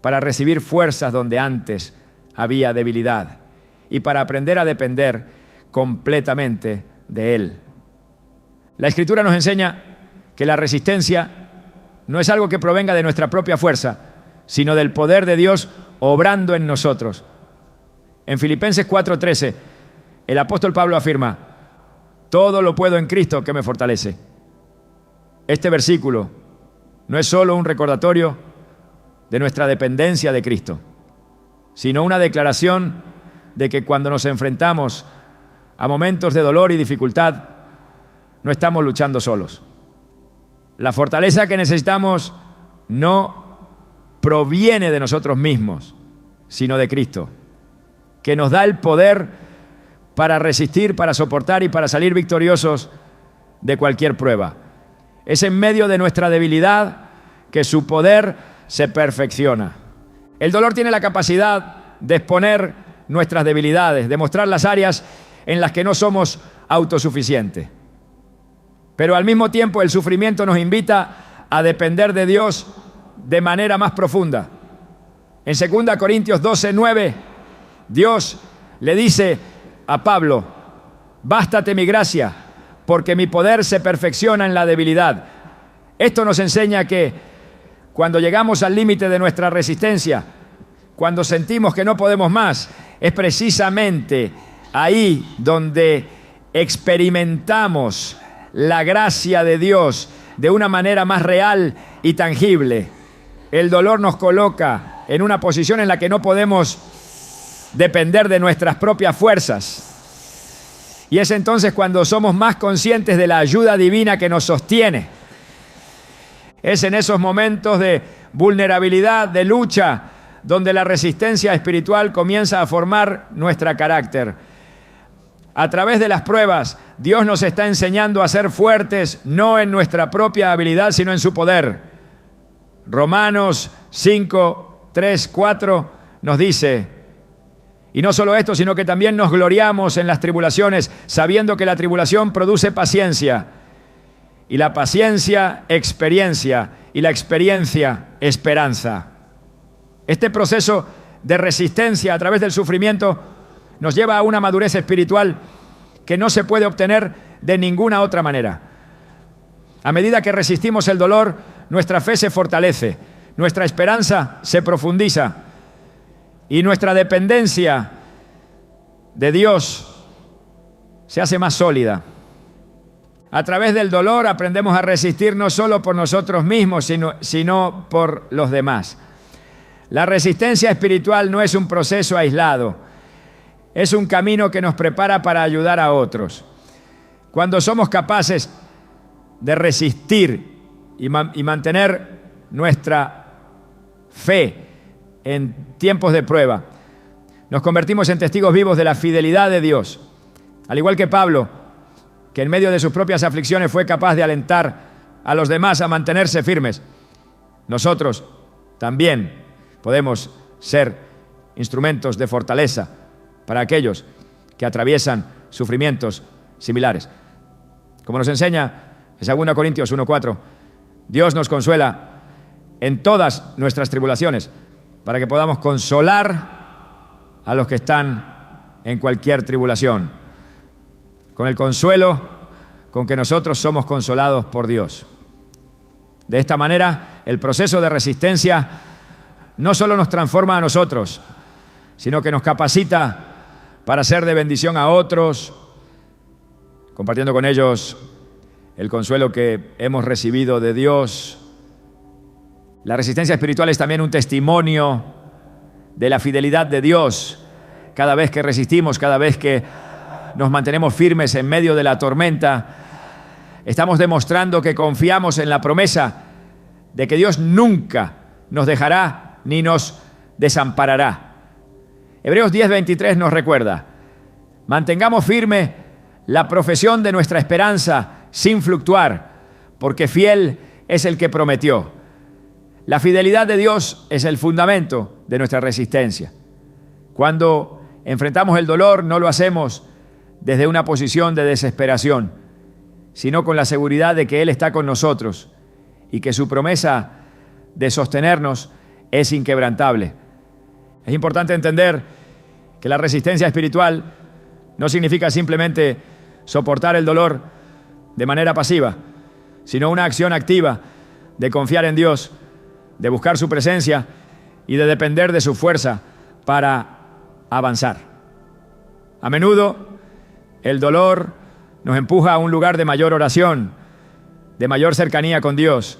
para recibir fuerzas donde antes había debilidad y para aprender a depender completamente de Él. La Escritura nos enseña que la resistencia no es algo que provenga de nuestra propia fuerza, sino del poder de Dios obrando en nosotros. En Filipenses 4:13, el apóstol Pablo afirma: todo lo puedo en Cristo que me fortalece. Este versículo no es solo un recordatorio de nuestra dependencia de Cristo, sino una declaración de que cuando nos enfrentamos a momentos de dolor y dificultad, no estamos luchando solos. La fortaleza que necesitamos no proviene de nosotros mismos, sino de Cristo, que nos da el poder para resistir, para soportar y para salir victoriosos de cualquier prueba. Es en medio de nuestra debilidad que su poder se perfecciona. El dolor tiene la capacidad de exponer nuestras debilidades, de mostrar las áreas en las que no somos autosuficientes. Pero al mismo tiempo el sufrimiento nos invita a depender de Dios de manera más profunda. En 2 Corintios 12:9, Dios le dice a Pablo: bástate mi gracia, porque mi poder se perfecciona en la debilidad. Esto nos enseña que cuando llegamos al límite de nuestra resistencia, cuando sentimos que no podemos más, es precisamente ahí donde experimentamos la gracia de Dios de una manera más real y tangible. El dolor nos coloca en una posición en la que no podemos depender de nuestras propias fuerzas. Y es entonces cuando somos más conscientes de la ayuda divina que nos sostiene. Es en esos momentos de vulnerabilidad, de lucha, donde la resistencia espiritual comienza a formar nuestro carácter. A través de las pruebas, Dios nos está enseñando a ser fuertes, no en nuestra propia habilidad, sino en su poder. Romanos 5:3-4 nos dice: y no solo esto, sino que también nos gloriamos en las tribulaciones, sabiendo que la tribulación produce paciencia, y la paciencia, experiencia, y la experiencia, esperanza. Este proceso de resistencia a través del sufrimiento nos lleva a una madurez espiritual que no se puede obtener de ninguna otra manera. A medida que resistimos el dolor, nuestra fe se fortalece, nuestra esperanza se profundiza y nuestra dependencia de Dios se hace más sólida. A través del dolor aprendemos a resistir no solo por nosotros mismos, sino por los demás. La resistencia espiritual no es un proceso aislado, es un camino que nos prepara para ayudar a otros. Cuando somos capaces de resistir y mantener nuestra fe en tiempos de prueba, nos convertimos en testigos vivos de la fidelidad de Dios. Al igual que Pablo, que en medio de sus propias aflicciones fue capaz de alentar a los demás a mantenerse firmes, nosotros también podemos ser instrumentos de fortaleza para aquellos que atraviesan sufrimientos similares. Como nos enseña en 2 Corintios 1:4, Dios nos consuela en todas nuestras tribulaciones para que podamos consolar a los que están en cualquier tribulación, con el consuelo con que nosotros somos consolados por Dios. De esta manera, el proceso de resistencia no solo nos transforma a nosotros, sino que nos capacita para ser de bendición a otros, compartiendo con ellos el consuelo que hemos recibido de Dios. La resistencia espiritual es también un testimonio de la fidelidad de Dios. Cada vez que resistimos, cada vez que nos mantenemos firmes en medio de la tormenta, estamos demostrando que confiamos en la promesa de que Dios nunca nos dejará ni nos desamparará. Hebreos 10:23 nos recuerda: mantengamos firme la profesión de nuestra esperanza sin fluctuar, porque fiel es el que prometió. La fidelidad de Dios es el fundamento de nuestra resistencia. Cuando enfrentamos el dolor, no lo hacemos desde una posición de desesperación, sino con la seguridad de que Él está con nosotros y que su promesa de sostenernos es inquebrantable. Es importante entender que la resistencia espiritual no significa simplemente soportar el dolor de manera pasiva, sino una acción activa de confiar en Dios, de buscar su presencia y de depender de su fuerza para avanzar. A menudo el dolor nos empuja a un lugar de mayor oración, de mayor cercanía con Dios.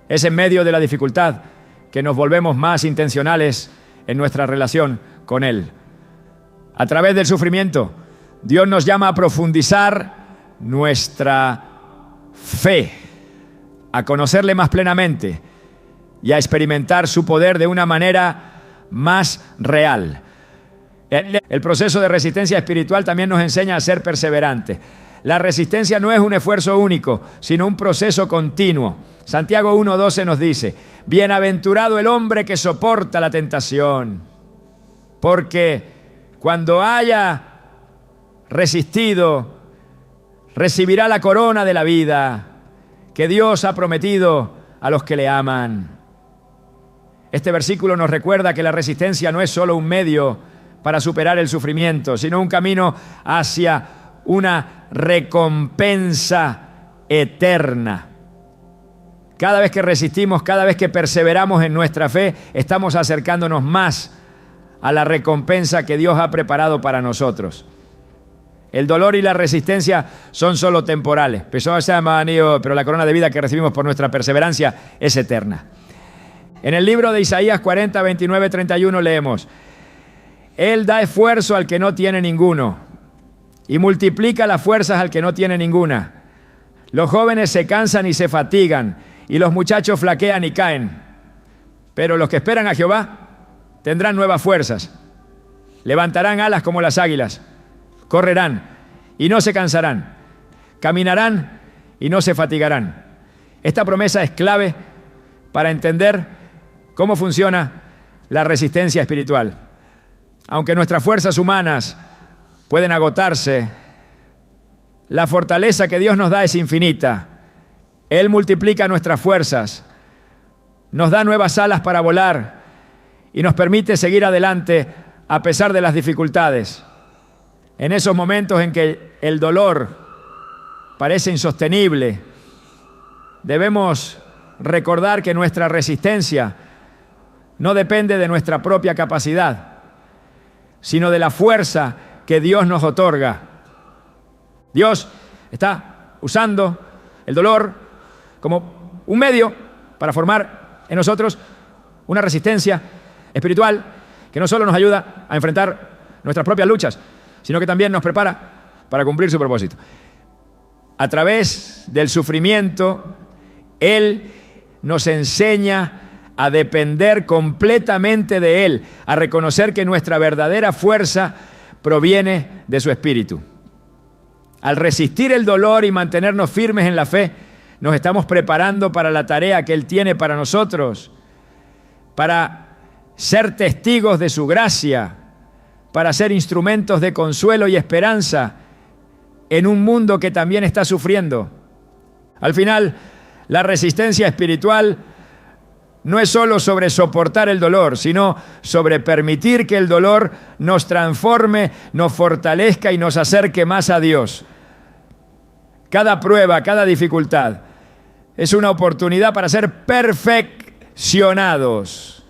Es en medio de la dificultad que nos volvemos más intencionales en nuestra relación con Él. A través del sufrimiento, Dios nos llama a profundizar nuestra fe, a conocerle más plenamente y a experimentar su poder de una manera más real. El proceso de resistencia espiritual también nos enseña a ser perseverantes. La resistencia no es un esfuerzo único, sino un proceso continuo. Santiago 1:12 nos dice: bienaventurado el hombre que soporta la tentación, porque cuando haya resistido, recibirá la corona de la vida que Dios ha prometido a los que le aman. Este versículo nos recuerda que la resistencia no es solo un medio para superar el sufrimiento, sino un camino hacia una recompensa eterna. Cada vez que resistimos, cada vez que perseveramos en nuestra fe, estamos acercándonos más a la recompensa que Dios ha preparado para nosotros. El dolor y la resistencia son solo temporales, pero la corona de vida que recibimos por nuestra perseverancia es eterna. En el libro de Isaías 40, 29, 31 leemos: Él da esfuerzo al que no tiene ninguno y multiplica las fuerzas al que no tiene ninguna. Los jóvenes se cansan y se fatigan, y los muchachos flaquean y caen. Pero los que esperan a Jehová tendrán nuevas fuerzas. Levantarán alas como las águilas. Correrán y no se cansarán. Caminarán y no se fatigarán. Esta promesa es clave para entender cómo funciona la resistencia espiritual. Aunque nuestras fuerzas humanas pueden agotarse, la fortaleza que Dios nos da es infinita. Él multiplica nuestras fuerzas, nos da nuevas alas para volar y nos permite seguir adelante a pesar de las dificultades. En esos momentos en que el dolor parece insostenible, debemos recordar que nuestra resistencia no depende de nuestra propia capacidad, sino de la fuerza que Dios nos otorga. Dios está usando el dolor como un medio para formar en nosotros una resistencia espiritual que no solo nos ayuda a enfrentar nuestras propias luchas, sino que también nos prepara para cumplir su propósito. A través del sufrimiento, Él nos enseña a depender completamente de Él, a reconocer que nuestra verdadera fuerza proviene de su Espíritu. Al resistir el dolor y mantenernos firmes en la fe, nos estamos preparando para la tarea que Él tiene para nosotros, para ser testigos de su gracia, para ser instrumentos de consuelo y esperanza en un mundo que también está sufriendo. Al final, la resistencia espiritual no es solo sobre soportar el dolor, sino sobre permitir que el dolor nos transforme, nos fortalezca y nos acerque más a Dios. Cada prueba, cada dificultad es una oportunidad para ser perfeccionados,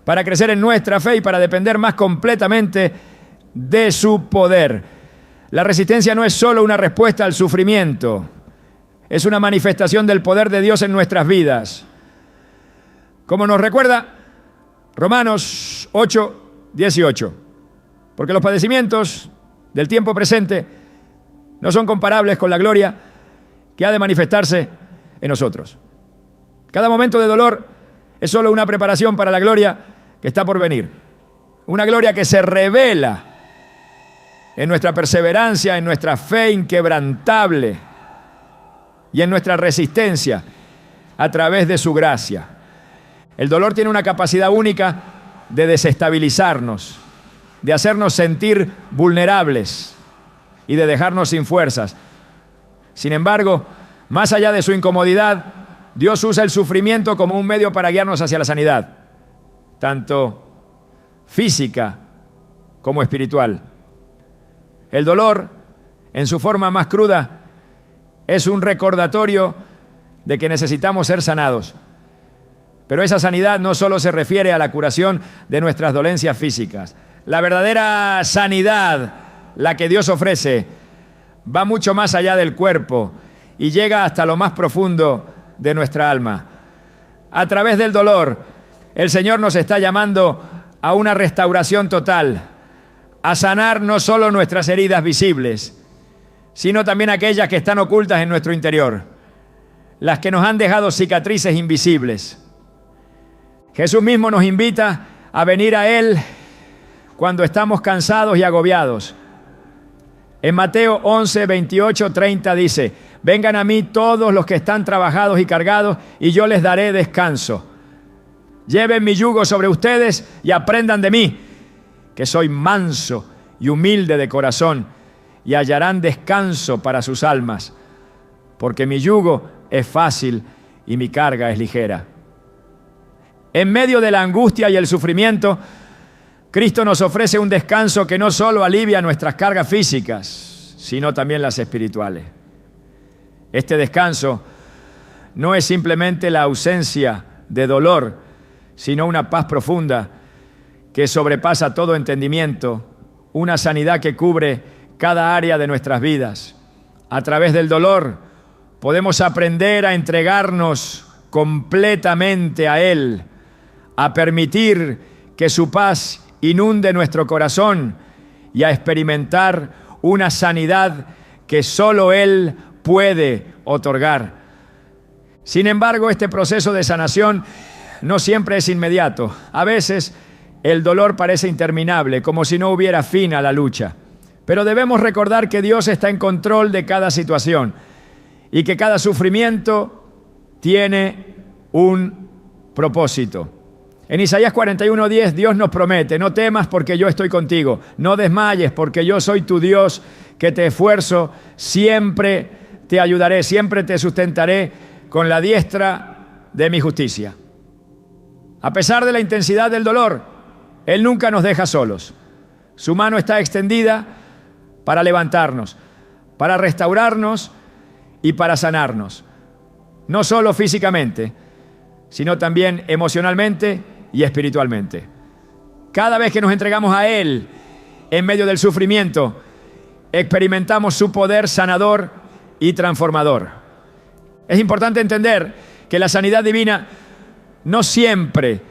para crecer en nuestra fe y para depender más completamente de su poder. La resistencia no es solo una respuesta al sufrimiento, es una manifestación del poder de Dios en nuestras vidas. Como nos recuerda Romanos 8:18, porque los padecimientos del tiempo presente no son comparables con la gloria que ha de manifestarse en nosotros. Cada momento de dolor es solo una preparación para la gloria que está por venir. Una gloria que se revela en nuestra perseverancia, en nuestra fe inquebrantable y en nuestra resistencia a través de su gracia. El dolor tiene una capacidad única de desestabilizarnos, de hacernos sentir vulnerables y de dejarnos sin fuerzas. Sin embargo, más allá de su incomodidad, Dios usa el sufrimiento como un medio para guiarnos hacia la sanidad, tanto física como espiritual. El dolor, en su forma más cruda, es un recordatorio de que necesitamos ser sanados. Pero esa sanidad no solo se refiere a la curación de nuestras dolencias físicas. La verdadera sanidad, la que Dios ofrece, va mucho más allá del cuerpo y llega hasta lo más profundo de nuestra alma. A través del dolor, el Señor nos está llamando a una restauración total, a sanar no solo nuestras heridas visibles, sino también aquellas que están ocultas en nuestro interior, las que nos han dejado cicatrices invisibles. Jesús mismo nos invita a venir a Él cuando estamos cansados y agobiados. En Mateo 11, 28, 30 dice: vengan a mí todos los que están trabajados y cargados, y yo les daré descanso. Lleven mi yugo sobre ustedes y aprendan de mí, que soy manso y humilde de corazón, y hallarán descanso para sus almas, porque mi yugo es fácil y mi carga es ligera. En medio de la angustia y el sufrimiento, Cristo nos ofrece un descanso que no solo alivia nuestras cargas físicas, sino también las espirituales. Este descanso no es simplemente la ausencia de dolor, sino una paz profunda que sobrepasa todo entendimiento, una sanidad que cubre cada área de nuestras vidas. A través del dolor podemos aprender a entregarnos completamente a Él, a permitir que su paz inunde nuestro corazón y a experimentar una sanidad que solo Él puede otorgar. Sin embargo, este proceso de sanación no siempre es inmediato. A veces el dolor parece interminable, como si no hubiera fin a la lucha. Pero debemos recordar que Dios está en control de cada situación y que cada sufrimiento tiene un propósito. En Isaías 41:10 Dios nos promete: no temas porque yo estoy contigo, no desmayes porque yo soy tu Dios, que te esfuerzo, siempre te ayudaré, siempre te sustentaré con la diestra de mi justicia. A pesar de la intensidad del dolor, Él nunca nos deja solos. Su mano está extendida para levantarnos, para restaurarnos y para sanarnos. No solo físicamente, sino también emocionalmente y espiritualmente. Cada vez que nos entregamos a Él en medio del sufrimiento, experimentamos su poder sanador y transformador. Es importante entender que la sanidad divina no siempre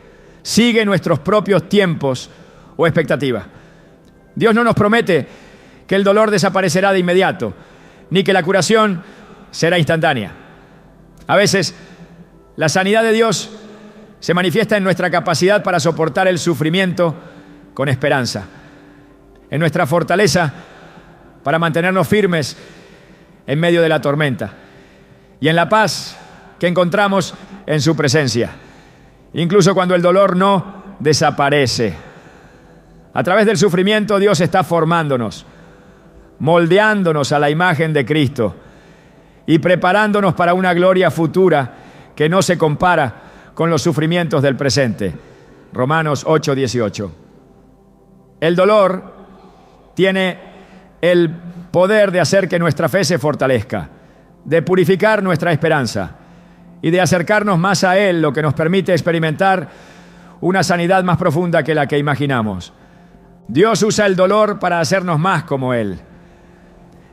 sigue nuestros propios tiempos o expectativas. Dios no nos promete que el dolor desaparecerá de inmediato, ni que la curación será instantánea. A veces, la sanidad de Dios se manifiesta en nuestra capacidad para soportar el sufrimiento con esperanza, en nuestra fortaleza para mantenernos firmes en medio de la tormenta y en la paz que encontramos en su presencia, incluso cuando el dolor no desaparece. A través del sufrimiento Dios está formándonos, moldeándonos a la imagen de Cristo y preparándonos para una gloria futura que no se compara con los sufrimientos del presente. Romanos 8:18. El dolor tiene el poder de hacer que nuestra fe se fortalezca, de purificar nuestra esperanza y de acercarnos más a Él, lo que nos permite experimentar una sanidad más profunda que la que imaginamos. Dios usa el dolor para hacernos más como Él.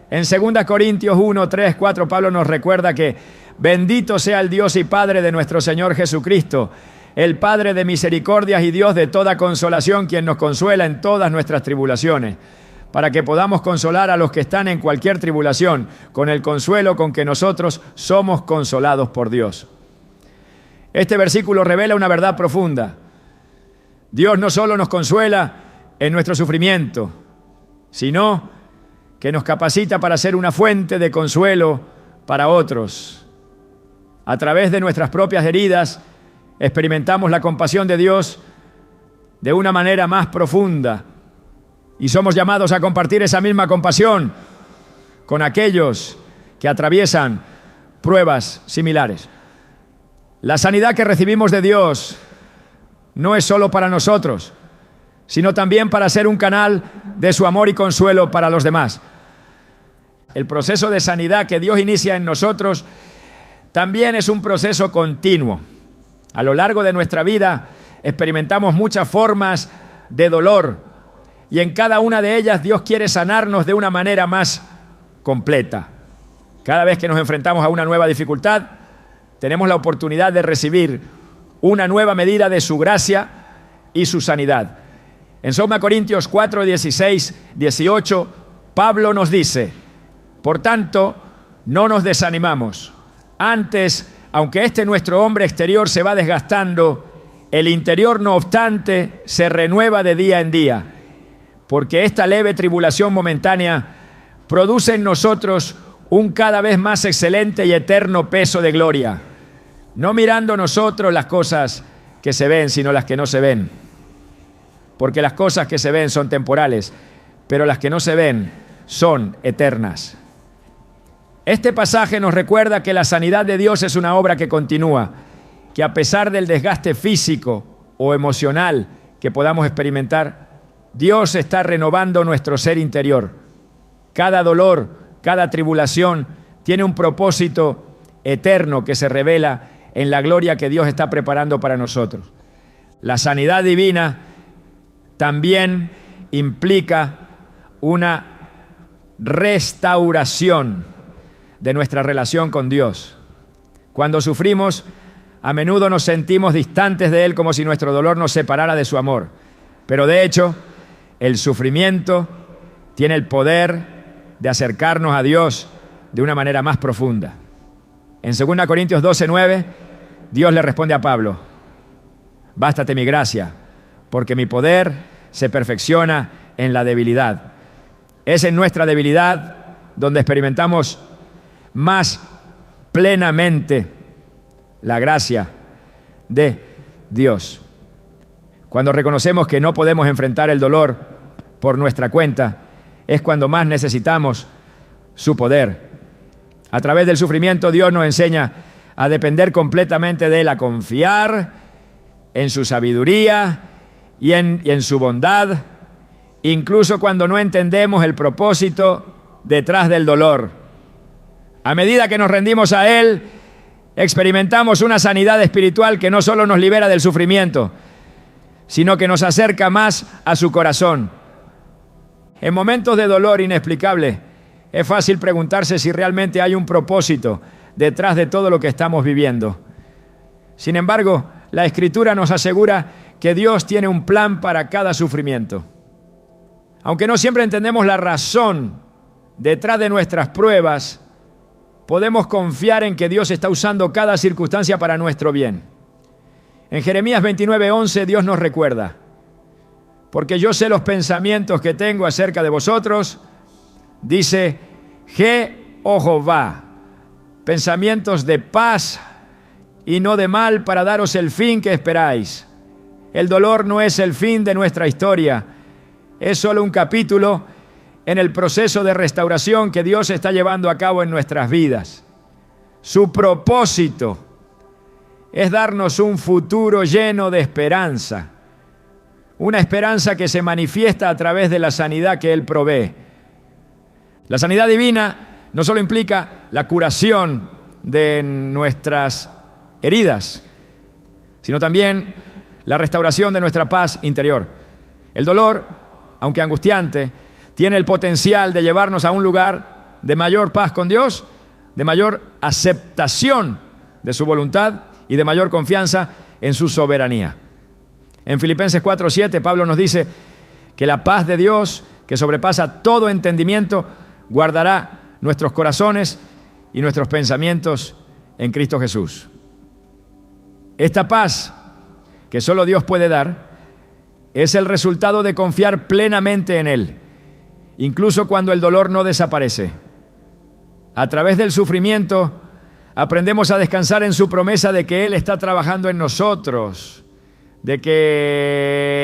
En 2 Corintios 1, 3, 4, Pablo nos recuerda que bendito sea el Dios y Padre de nuestro Señor Jesucristo, el Padre de misericordias y Dios de toda consolación, quien nos consuela en todas nuestras tribulaciones, para que podamos consolar a los que están en cualquier tribulación, con el consuelo con que nosotros somos consolados por Dios. Este versículo revela una verdad profunda. Dios no solo nos consuela en nuestro sufrimiento, sino que nos capacita para ser una fuente de consuelo para otros. A través de nuestras propias heridas, experimentamos la compasión de Dios de una manera más profunda y somos llamados a compartir esa misma compasión con aquellos que atraviesan pruebas similares. La sanidad que recibimos de Dios no es solo para nosotros, sino también para ser un canal de su amor y consuelo para los demás. El proceso de sanidad que Dios inicia en nosotros también es un proceso continuo. A lo largo de nuestra vida experimentamos muchas formas de dolor y en cada una de ellas Dios quiere sanarnos de una manera más completa. Cada vez que nos enfrentamos a una nueva dificultad, tenemos la oportunidad de recibir una nueva medida de su gracia y su sanidad. En 2 Corintios 4, 16, 18, Pablo nos dice: por tanto, no nos desanimamos. Antes, aunque nuestro hombre exterior se va desgastando, el interior, no obstante, se renueva de día en día, porque esta leve tribulación momentánea produce en nosotros un cada vez más excelente y eterno peso de gloria, no mirando nosotros las cosas que se ven, sino las que no se ven. Porque las cosas que se ven son temporales, pero las que no se ven son eternas. Este pasaje nos recuerda que la sanidad de Dios es una obra que continúa, que a pesar del desgaste físico o emocional que podamos experimentar, Dios está renovando nuestro ser interior. Cada dolor, cada tribulación tiene un propósito eterno que se revela en la gloria que Dios está preparando para nosotros. La sanidad divina también implica una restauración de nuestra relación con Dios. Cuando sufrimos, a menudo nos sentimos distantes de Él, como si nuestro dolor nos separara de su amor. Pero de hecho, el sufrimiento tiene el poder de acercarnos a Dios de una manera más profunda. En 2 Corintios 12, 9, Dios le responde a Pablo: bástate mi gracia, porque mi poder se perfecciona en la debilidad. Es en nuestra debilidad donde experimentamos más plenamente la gracia de Dios. Cuando reconocemos que no podemos enfrentar el dolor por nuestra cuenta, es cuando más necesitamos su poder. A través del sufrimiento, Dios nos enseña a depender completamente de Él, a confiar en su sabiduría y en su bondad, incluso cuando no entendemos el propósito detrás del dolor. A medida que nos rendimos a Él, experimentamos una sanidad espiritual que no solo nos libera del sufrimiento, sino que nos acerca más a su corazón. En momentos de dolor inexplicable, es fácil preguntarse si realmente hay un propósito detrás de todo lo que estamos viviendo. Sin embargo, la Escritura nos asegura que Dios tiene un plan para cada sufrimiento. Aunque no siempre entendemos la razón detrás de nuestras pruebas, podemos confiar en que Dios está usando cada circunstancia para nuestro bien. En Jeremías 29:11 Dios nos recuerda: porque yo sé los pensamientos que tengo acerca de vosotros, dice Jehová, pensamientos de paz y no de mal, para daros el fin que esperáis. El dolor no es el fin de nuestra historia, es solo un capítulo en el proceso de restauración que Dios está llevando a cabo en nuestras vidas. Su propósito es darnos un futuro lleno de esperanza, una esperanza que se manifiesta a través de la sanidad que Él provee. La sanidad divina no solo implica la curación de nuestras heridas, sino también la restauración de nuestra paz interior. El dolor aunque angustiante, tiene el potencial de llevarnos a un lugar de mayor paz con Dios, de mayor aceptación de su voluntad y de mayor confianza en su soberanía. En Filipenses 4:7, Pablo nos dice que la paz de Dios, que sobrepasa todo entendimiento, guardará nuestros corazones y nuestros pensamientos en Cristo Jesús. Esta paz que solo Dios puede dar es el resultado de confiar plenamente en Él, incluso cuando el dolor no desaparece. A través del sufrimiento aprendemos a descansar en su promesa de que Él está trabajando en nosotros, de que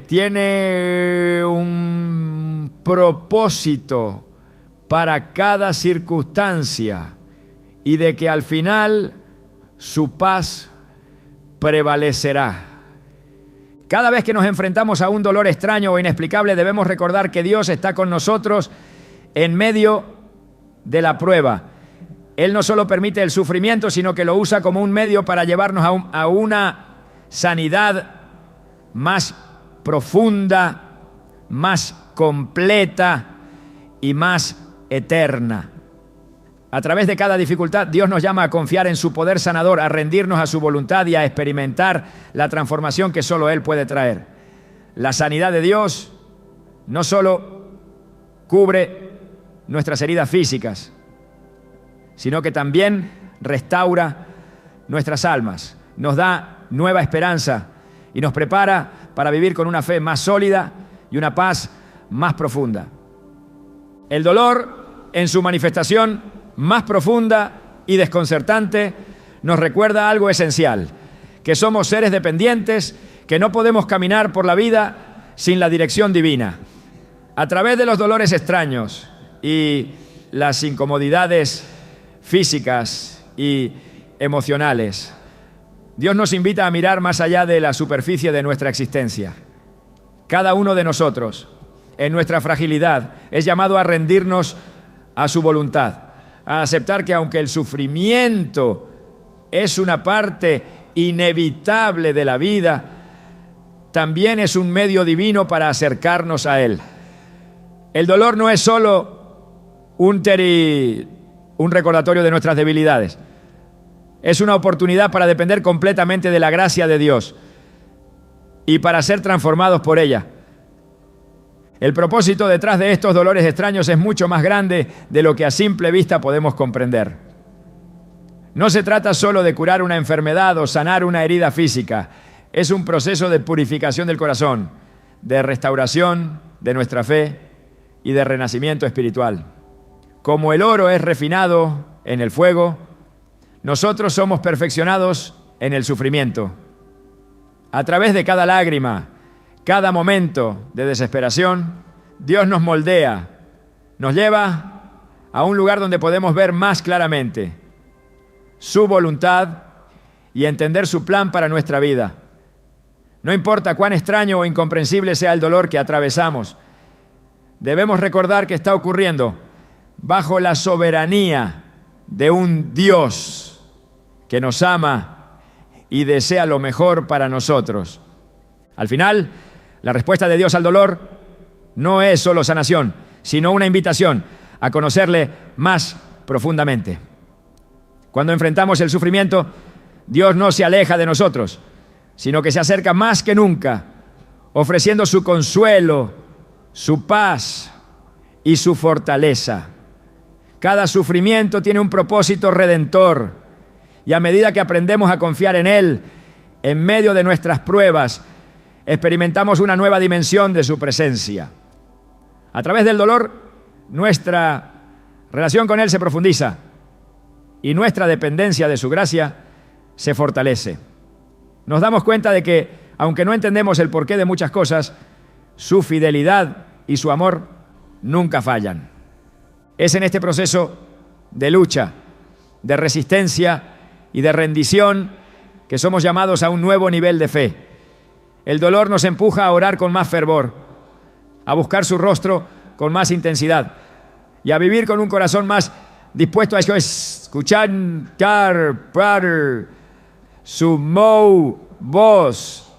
tiene un propósito para cada circunstancia y de que al final su paz prevalecerá. Cada vez que nos enfrentamos a un dolor extraño o inexplicable, debemos recordar que Dios está con nosotros en medio de la prueba. Él no solo permite el sufrimiento, sino que lo usa como un medio para llevarnos a una sanidad más profunda, más completa y más eterna. A través de cada dificultad, Dios nos llama a confiar en su poder sanador, a rendirnos a su voluntad y a experimentar la transformación que solo Él puede traer. La sanidad de Dios no solo cubre nuestras heridas físicas, sino que también restaura nuestras almas, nos da nueva esperanza y nos prepara para vivir con una fe más sólida y una paz más profunda. El dolor, en su manifestación más profunda y desconcertante, nos recuerda algo esencial, que somos seres dependientes, que no podemos caminar por la vida sin la dirección divina. A través de los dolores extraños y las incomodidades físicas y emocionales, Dios nos invita a mirar más allá de la superficie de nuestra existencia. Cada uno de nosotros, en nuestra fragilidad, es llamado a rendirnos a su voluntad, a aceptar que aunque el sufrimiento es una parte inevitable de la vida, también es un medio divino para acercarnos a Él. El dolor no es solo un recordatorio de nuestras debilidades. Es una oportunidad para depender completamente de la gracia de Dios y para ser transformados por ella. El propósito detrás de estos dolores extraños es mucho más grande de lo que a simple vista podemos comprender. No se trata solo de curar una enfermedad o sanar una herida física. Es un proceso de purificación del corazón, de restauración de nuestra fe y de renacimiento espiritual. Como el oro es refinado en el fuego, nosotros somos perfeccionados en el sufrimiento. A través de cada lágrima, cada momento de desesperación, Dios nos moldea, nos lleva a un lugar donde podemos ver más claramente su voluntad y entender su plan para nuestra vida. No importa cuán extraño o incomprensible sea el dolor que atravesamos, debemos recordar que está ocurriendo bajo la soberanía de un Dios que nos ama y desea lo mejor para nosotros. Al final, la respuesta de Dios al dolor no es solo sanación, sino una invitación a conocerle más profundamente. Cuando enfrentamos el sufrimiento, Dios no se aleja de nosotros, sino que se acerca más que nunca, ofreciendo su consuelo, su paz y su fortaleza. Cada sufrimiento tiene un propósito redentor, y a medida que aprendemos a confiar en Él, en medio de nuestras pruebas, experimentamos una nueva dimensión de su presencia. A través del dolor, nuestra relación con Él se profundiza y nuestra dependencia de su gracia se fortalece. Nos damos cuenta de que, aunque no entendemos el porqué de muchas cosas, su fidelidad y su amor nunca fallan. Es en este proceso de lucha, de resistencia y de rendición que somos llamados a un nuevo nivel de fe. El dolor nos empuja a orar con más fervor, a buscar su rostro con más intensidad y a vivir con un corazón más dispuesto a escuchar su voz.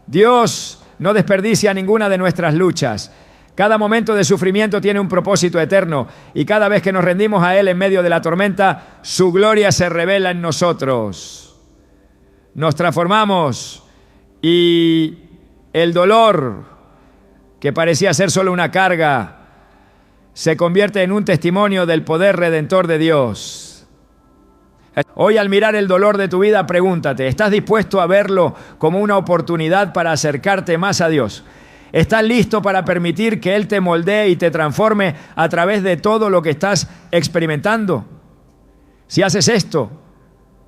Dios no desperdicia ninguna de nuestras luchas. Cada momento de sufrimiento tiene un propósito eterno y cada vez que nos rendimos a Él en medio de la tormenta, su gloria se revela en nosotros. Nos transformamos y el dolor, que parecía ser solo una carga, se convierte en un testimonio del poder redentor de Dios. Hoy, al mirar el dolor de tu vida, pregúntate, ¿estás dispuesto a verlo como una oportunidad para acercarte más a Dios? ¿Estás listo para permitir que Él te moldee y te transforme a través de todo lo que estás experimentando? Si haces esto,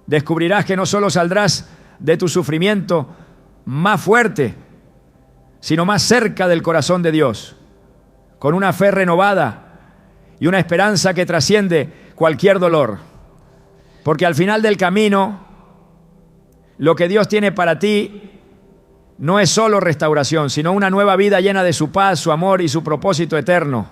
descubrirás que no solo saldrás de tu sufrimiento más fuerte, sino más cerca del corazón de Dios, con una fe renovada y una esperanza que trasciende cualquier dolor. Porque al final del camino, lo que Dios tiene para ti no es solo restauración, sino una nueva vida llena de su paz, su amor y su propósito eterno.